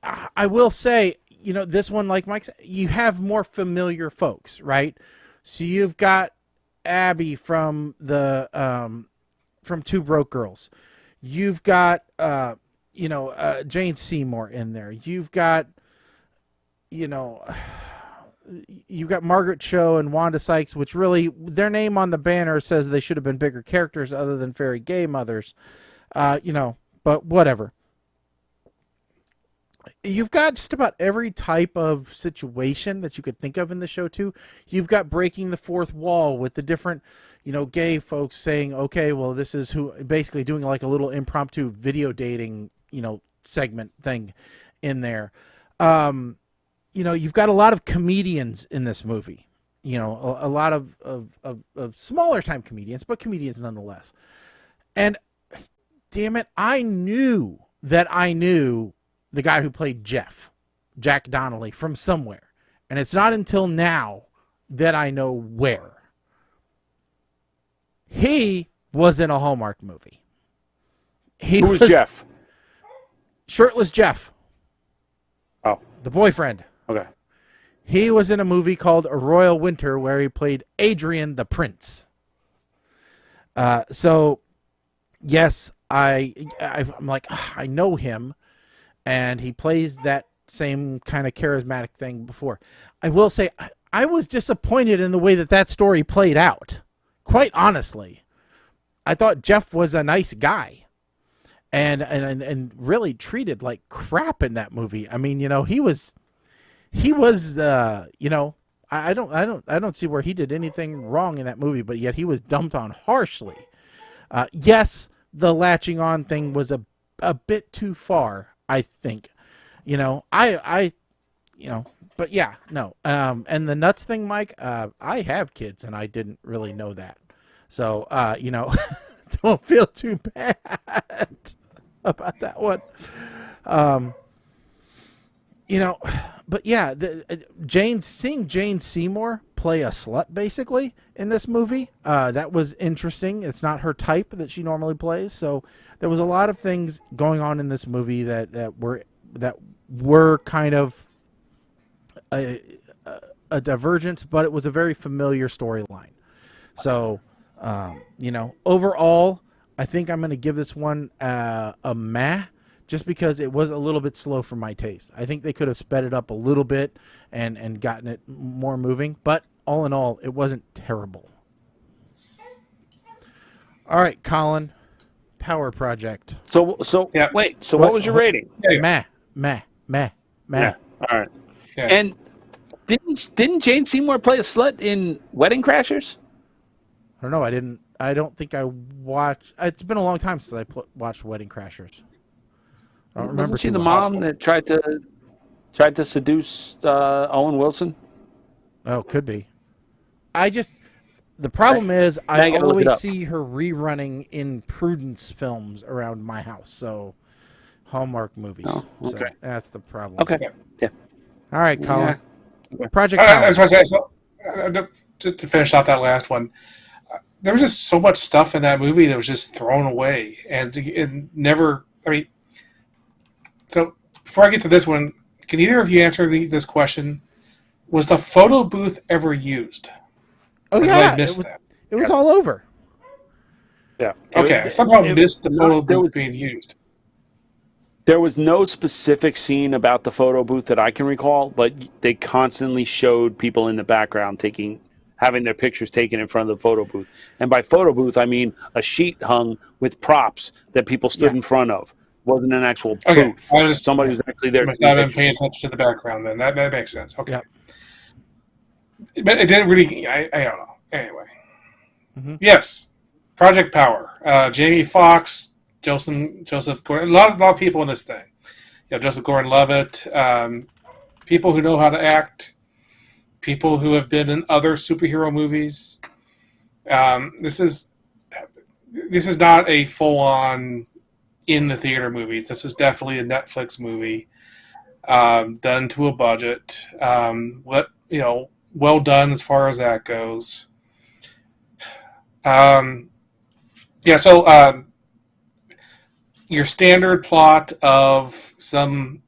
I will say, you know, this one, like Mike said, you have more familiar folks, right? So you've got Abby from the from Two Broke Girls. You've got you know, Jane Seymour in there. You've got, you know, you've got Margaret Cho and Wanda Sykes, which really, their name on the banner says they should have been bigger characters other than fairy gay mothers. You know, but whatever. You've got just about every type of situation that you could think of in the show, too. You've got breaking the fourth wall with the different, you know, gay folks saying, okay, well, this is who, basically doing like a little impromptu video dating, you know, segment thing in there. You know, you've got a lot of comedians in this movie, you know, a lot of smaller time comedians, but comedians nonetheless. And damn it, I knew the guy who played Jeff, Jack Donnelly, from somewhere. And it's not until now that I know where. He was in a Hallmark movie. Who was Jeff? Shirtless Jeff. Oh. The boyfriend. Okay. He was in a movie called A Royal Winter where he played Adrian the Prince. So, yes, I'm like, I know him. And he plays that same kind of charismatic thing before. I will say, I was disappointed in the way that story played out. Quite honestly. I thought Jeff was a nice guy. And really treated like crap in that movie. I mean, you know, he was you know, I don't see where he did anything wrong in that movie, but yet he was dumped on harshly. Yes, the latching on thing was a bit too far, I think. You know, you know, but yeah, no. And the nuts thing, Mike, I have kids and I didn't really know that. So, you know, don't feel too bad about that one. You know, but yeah, seeing Jane Seymour play a slut basically in this movie, that was interesting. It's not her type that she normally plays. So there was a lot of things going on in this movie that were kind of a divergence, but it was a very familiar storyline. So, you know, overall, I think I'm going to give this one a meh, just because it was a little bit slow for my taste. I think they could have sped it up a little bit and gotten it more moving, but all in all, it wasn't terrible. All right, Colin, Power Project. So yeah. Wait. So what was your rating? Meh. Yeah. All right. Yeah. And didn't Jane Seymour play a slut in Wedding Crashers? I don't know. I don't think I watched. It's been a long time since I watched Wedding Crashers. I don't remember. Wasn't she the mom that tried to? tried to seduce Owen Wilson? Oh, could be. The problem is Now I you gotta look it always up. see her rerunning in Prudence films around my house, so Hallmark movies. Oh, okay. So that's the problem. Okay. Yeah. All right, Colin. Yeah. Project I Power. was going to say, to finish off that last one, there was just so much stuff in that movie that was just thrown away and never. I mean, so before I get to this one, can either of you answer this question? Was the photo booth ever used? Oh Or did yeah, I miss that? it was all over. Yeah. Okay, I somehow missed the photo there booth was, being used. there was no specific scene about the photo booth that I can recall, but they constantly showed people in the background having their pictures taken in front of the photo booth. And by photo booth, I mean a sheet hung with props that people stood in front of. It wasn't an actual Okay, booth. Somebody was actually there. Must not have been paying attention to the background then. That makes sense. Okay. Yep. But it didn't really. I don't know. Anyway. Mm-hmm. Yes. Project Power. Jamie Foxx, Joseph Gordon. A lot of people in this thing. Joseph Gordon-Levitt. People who know how to act. People who have been in other superhero movies. This is not a full-on in the theater movies. This is definitely a Netflix movie, done to a budget. Well done as far as that goes. Your standard plot of some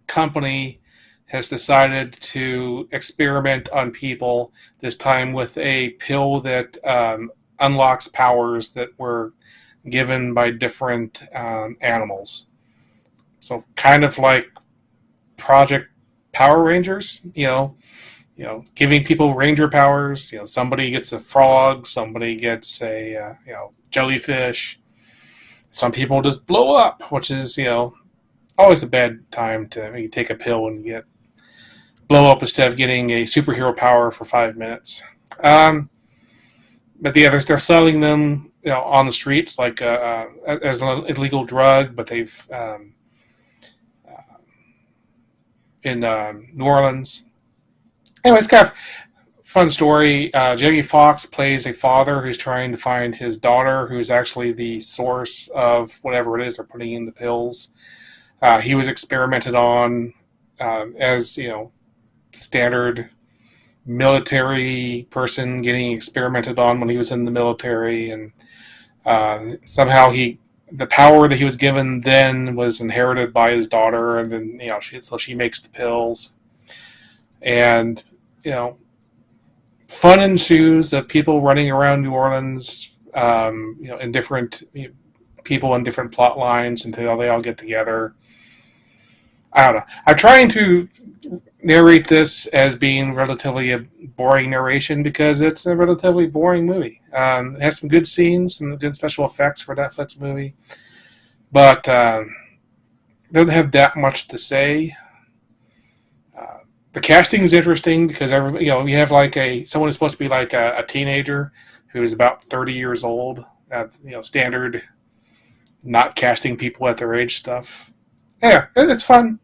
company has decided to experiment on people, this time with a pill that unlocks powers that were given by different animals. So kind of like Project Power Rangers, giving people ranger powers. Somebody gets a frog, somebody gets a jellyfish. Some people just blow up, which is always a bad time to take a pill and get blow up instead of getting a superhero power for 5 minutes. But the others, they're selling them on the streets like as an illegal drug, but they've in New Orleans. Anyway, it's kind of fun story. Jamie Foxx plays a father who's trying to find his daughter, who's actually the source of whatever it is they're putting in the pills. He was experimented on as standard military person getting experimented on when he was in the military, and somehow the power that he was given then was inherited by his daughter, and then she makes the pills, and fun ensues of people running around New Orleans, in different people in different plot lines until they all get together. I don't know. I'm trying to narrate this as being relatively a boring narration because it's a relatively boring movie. It has some good scenes, some good special effects for a Netflix movie, but doesn't have that much to say. The casting is interesting because you have someone who's supposed to be like a teenager who is about 30 years old. Standard not casting people at their age stuff. Yeah, it's fun.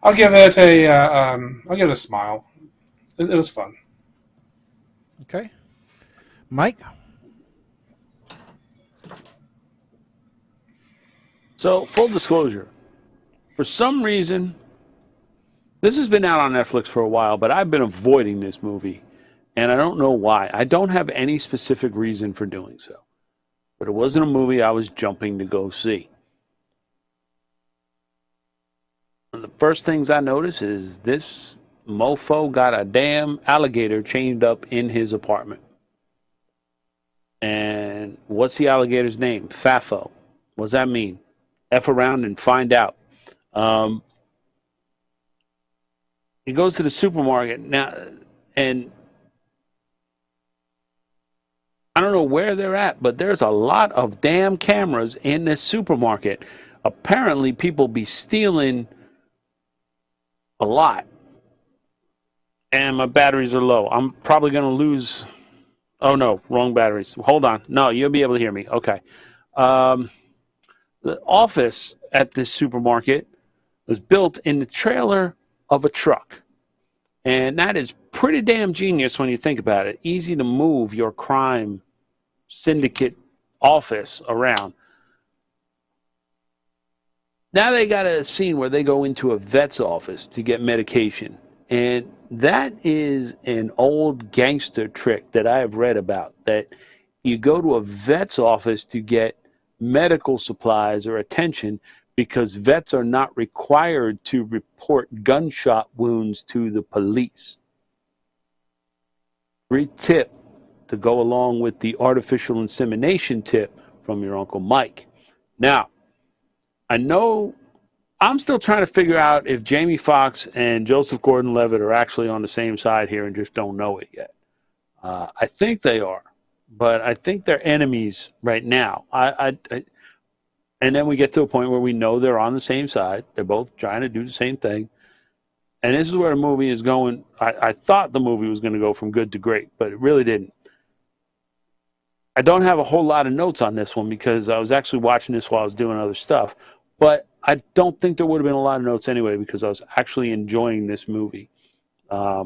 I'll give it a smile. It was fun. Okay, Mike. So, full disclosure, for some reason, this has been out on Netflix for a while, but I've been avoiding this movie, and I don't know why. I don't have any specific reason for doing so, but it wasn't a movie I was jumping to go see. One of the first things I noticed is this mofo got a damn alligator chained up in his apartment. And what's the alligator's name? Fafo. What does that mean? F around and find out. He goes to the supermarket now, and I don't know where they're at, but there's a lot of damn cameras in this supermarket. Apparently, people be stealing a lot. And my batteries are low. I'm probably going to lose. Oh, no, wrong batteries. Hold on. No, you'll be able to hear me. Okay. The office at this supermarket was built in the trailer of a truck. And that is pretty damn genius when you think about it. Easy to move your crime syndicate office around. Now they got a scene where they go into a vet's office to get medication. And that is an old gangster trick that I have read about, that you go to a vet's office to get medical supplies or attention because vets are not required to report gunshot wounds to the police. Great tip to go along with the artificial insemination tip from your Uncle Mike. Now, I know I'm still trying to figure out if Jamie Foxx and Joseph Gordon-Levitt are actually on the same side here and just don't know it yet. I think they are, but I think they're enemies right now. And then we get to a point where we know they're on the same side. They're both trying to do the same thing. And this is where the movie is going. I thought the movie was going to go from good to great, but it really didn't. I don't have a whole lot of notes on this one because I was actually watching this while I was doing other stuff. But I don't think there would have been a lot of notes anyway because I was actually enjoying this movie. I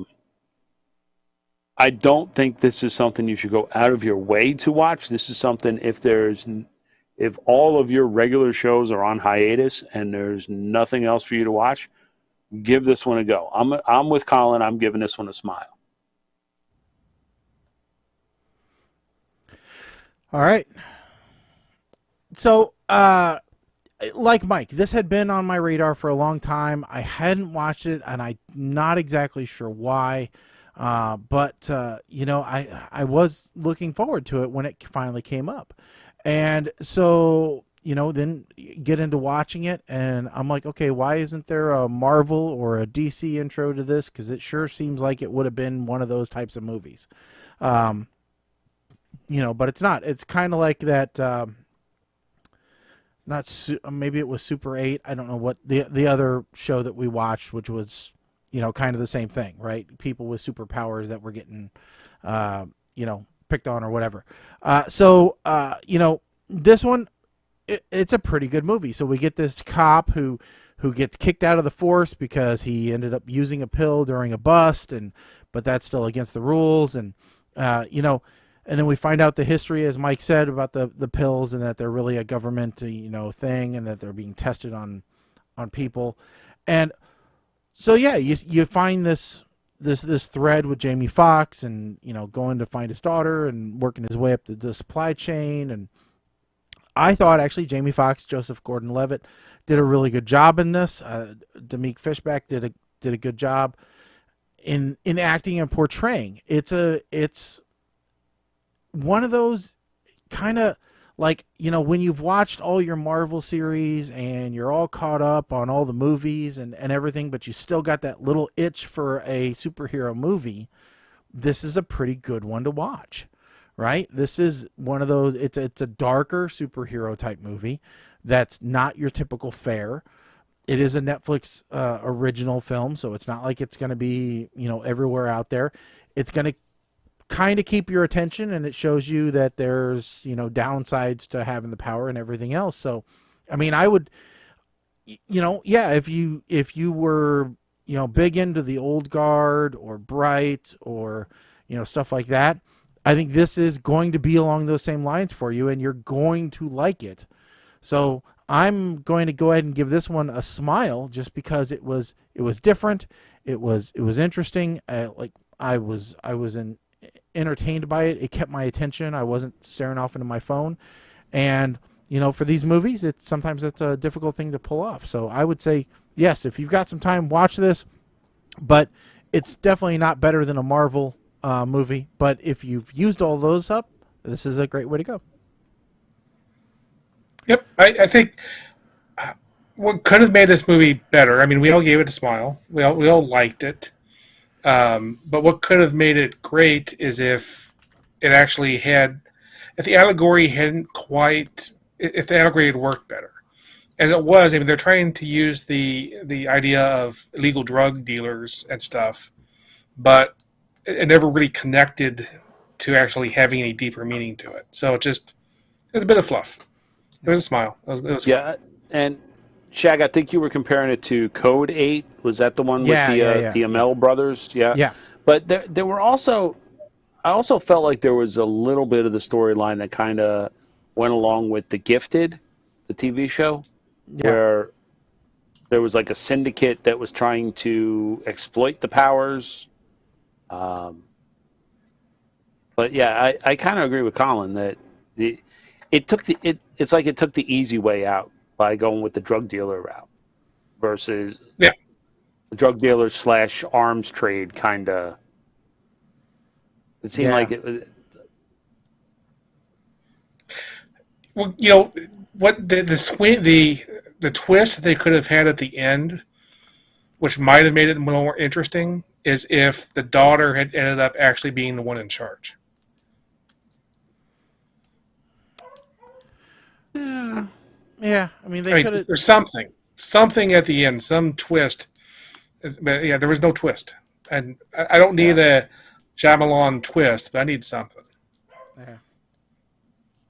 don't think this is something you should go out of your way to watch. This is something if all of your regular shows are on hiatus and there's nothing else for you to watch, give this one a go. I'm with Colin. I'm giving this one a smile. All right. So, like Mike, this had been on my radar for a long time. I hadn't watched it, and I'm not exactly sure why. But I was looking forward to it when it finally came up. And so, then get into watching it, and I'm like, okay, why isn't there a Marvel or a DC intro to this? Because it sure seems like it would have been one of those types of movies. But it's not. It's kind of like that. Maybe it was Super 8. I don't know what the other show that we watched, which was, kind of the same thing, right? People with superpowers that were getting, picked on or whatever. This one, it's a pretty good movie. So we get this cop who gets kicked out of the force because he ended up using a pill during a bust, but that's still against the rules. And then we find out the history, as Mike said, about the pills, and that they're really a government, thing, and that they're being tested on people. And so, yeah, you find this thread with Jamie Foxx, and going to find his daughter and working his way up the supply chain. And I thought actually Jamie Foxx, Joseph Gordon-Levitt did a really good job in this. Demick Fishback did a good job in acting and portraying. It's one of those kind of like, when you've watched all your Marvel series and you're all caught up on all the movies and everything, but you still got that little itch for a superhero movie, this is a pretty good one to watch, right? This is one of those, it's a darker superhero type movie that's not your typical fare. It is a Netflix original film, so it's not like it's going to be, everywhere out there. It's going to kind of keep your attention, and it shows you that there's downsides to having the power and everything else. So I mean, I would if you were big into the old guard or Bright or stuff like that, I think this is going to be along those same lines for you, and you're going to like it. So I'm going to go ahead and give this one a smile, just because it was different, it was interesting. I was entertained by it. It kept my attention. I wasn't staring off into my phone. And for these movies, sometimes it's a difficult thing to pull off. So I would say, yes, if you've got some time, watch this. But it's definitely not better than a Marvel movie. But if you've used all those up, this is a great way to go. Yep, I think what could have made this movie better, I mean, we all gave it a smile. We all liked it. But what could have made it great is if it actually had, if the allegory hadn't quite, if the allegory had worked better. As it was, I mean, they're trying to use the idea of illegal drug dealers and stuff, but it never really connected to actually having any deeper meaning to it. So it was a bit of fluff. It was a smile. It was yeah, fun. and Shag, I think you were comparing it to Code 8. Was that the one with the Amell brothers? Yeah. Yeah. But there were also, I also felt like there was a little bit of the storyline that kind of went along with The Gifted, the TV show, where there was like a syndicate that was trying to exploit the powers. But yeah, I kind of agree with Colin that it's like it took the easy way out by going with the drug dealer route versus the drug dealer / arms trade kind of. It seemed like it. Well, what the twist that they could have had at the end, which might have made it more interesting, is if the daughter had ended up actually being the one in charge. Yeah. I mean, could have. There's something at the end, some twist. But yeah, there was no twist, and I don't need a Shyamalan twist, but I need something. Yeah.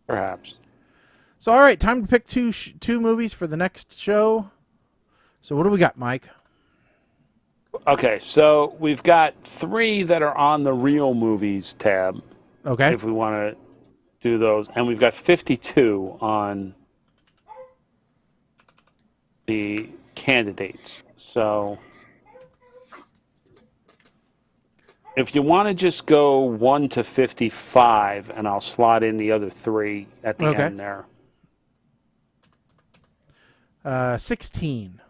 Perhaps. So, all right, time to pick two movies for the next show. So, what do we got, Mike? Okay, so we've got 3 that are on the Real Movies tab. Okay. If we want to do those. And we've got 52 on the candidates. So if you want to just go 1 to 55, and I'll slot in the other 3 at the end there. 16.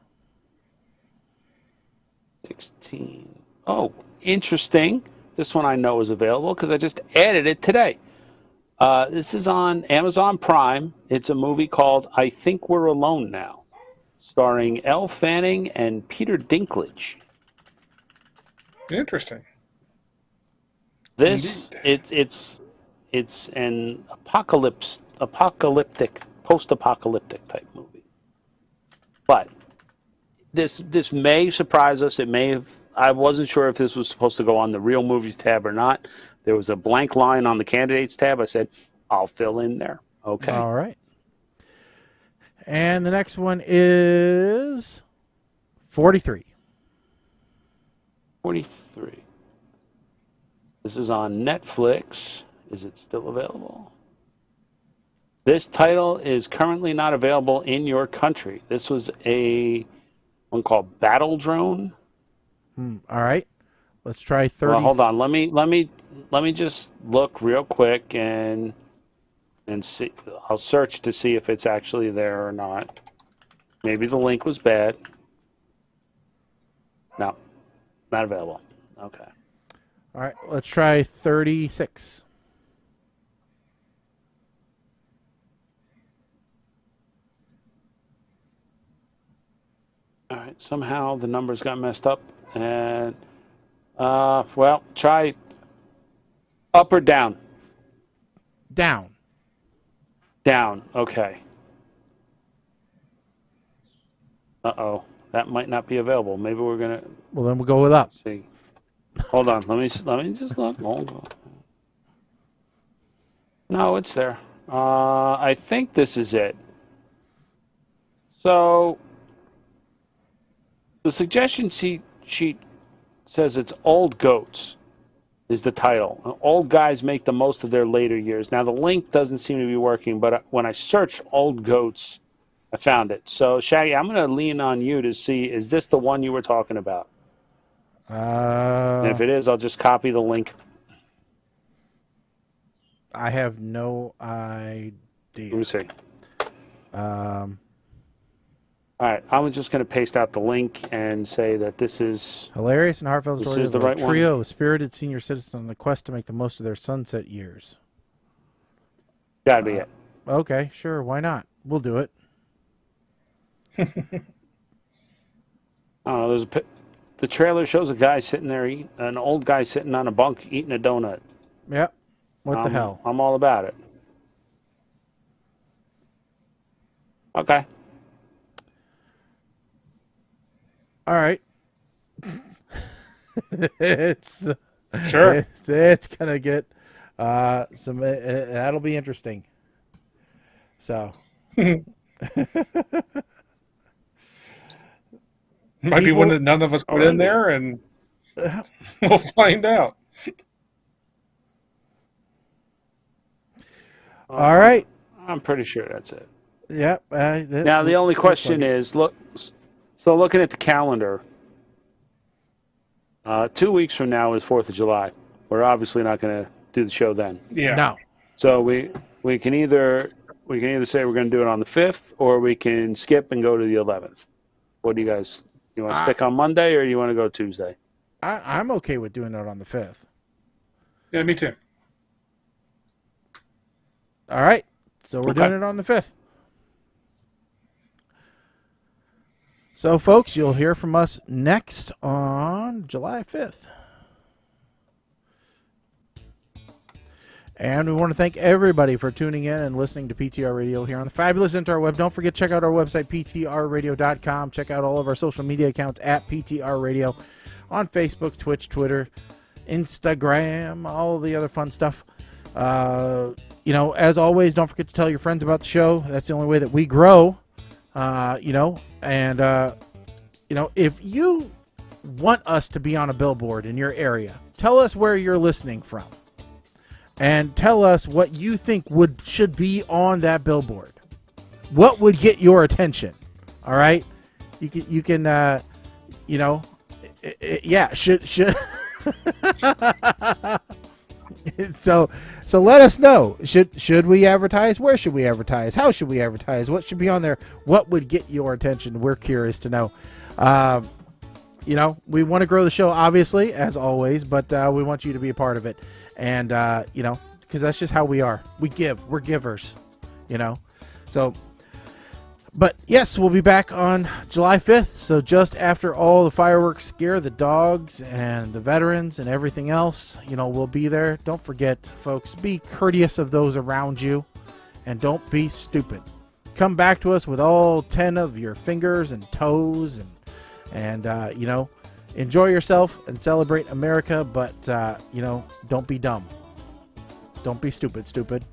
16. Oh, interesting. This one I know is available because I just added it today. This is on Amazon Prime. It's a movie called I Think We're Alone Now, starring Elle Fanning and Peter Dinklage. Interesting. This it's an post-apocalyptic type movie. But this may surprise us. It may have. I wasn't sure if this was supposed to go on the Real Movies tab or not. There was a blank line on the candidates tab. I said, I'll fill in there. Okay. All right. And the next one is 43. 43. This is on Netflix. Is it still available? This title is currently not available in your country. This was one called Battle Drone. All right. Let's try 30. Well, hold on. Let me just look real quick and see. I'll search to see if it's actually there or not. Maybe the link was bad. No, not available. Okay. All right. Let's try 36. All right. Somehow the numbers got messed up, and well, try up or down. Down. Down. Okay. Uh-oh. That might not be available. Maybe we're gonna. Well, then we'll go with up. See. Hold on. Let me just look. Hold on. No, it's there. I think this is it. So the suggestion sheet says it's Old Goats is the title. Old guys make the most of their later years. Now the link doesn't seem to be working, but when I searched Old Goats, I found it. So Shaggy, I'm going to lean on you to see, is this the one you were talking about? And if it is, I'll just copy the link. I have no idea. Let me see. All right, I'm just going to paste out the link and say that this is hilarious and heartfelt story is of the a right trio one. of spirited senior citizens on a quest to make the most of their sunset years. Gotta be it. Okay, sure, why not? We'll do it. I don't know. The trailer shows a guy sitting there, an old guy sitting on a bunk eating a donut. Yep. What the hell? I'm all about it. Okay. All right. It's Sure. It's gonna get some. That'll be interesting. So. Might be one that none of us put in there, and we'll find out. All right. I'm pretty sure that's it. Yep. Now the only question is, looking at the calendar, 2 weeks from now is 4th of July. We're obviously not going to do the show then. Yeah. No. So we can either say we're going to do it on the 5th, or we can skip and go to the 11th. What do you guys? You want to stick on Monday, or you want to go Tuesday? I'm okay with doing it on the 5th. Yeah, me too. All right. So we're doing it on the 5th. So, folks, you'll hear from us next on July 5th. And we want to thank everybody for tuning in and listening to PTR Radio here on the fabulous interweb. Don't forget to check out our website, ptrradio.com. Check out all of our social media accounts at PTR Radio on Facebook, Twitch, Twitter, Instagram, all the other fun stuff. As always, don't forget to tell your friends about the show. That's the only way that we grow. If you want us to be on a billboard in your area, tell us where you're listening from. And tell us what you think should be on that billboard. What would get your attention? All right, you can should. So let us know. Should we advertise? Where should we advertise? How should we advertise? What should be on there? What would get your attention? We're curious to know. We want to grow the show, obviously, as always, but we want you to be a part of it. And, because that's just how we are. We give. We're givers, So, but yes, we'll be back on July 5th. So just after all the fireworks scare the dogs and the veterans and everything else, we'll be there. Don't forget, folks, be courteous of those around you and don't be stupid. Come back to us with all 10 of your fingers and toes and enjoy yourself and celebrate America, but, don't be dumb. Don't be stupid.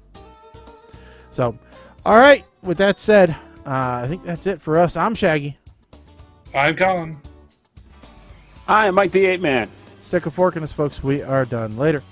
So, all right, with that said, I think that's it for us. I'm Shaggy. I'm Colin. Hi, I'm Mike the 8 Man. Stick a fork in us, folks. We are done. Later.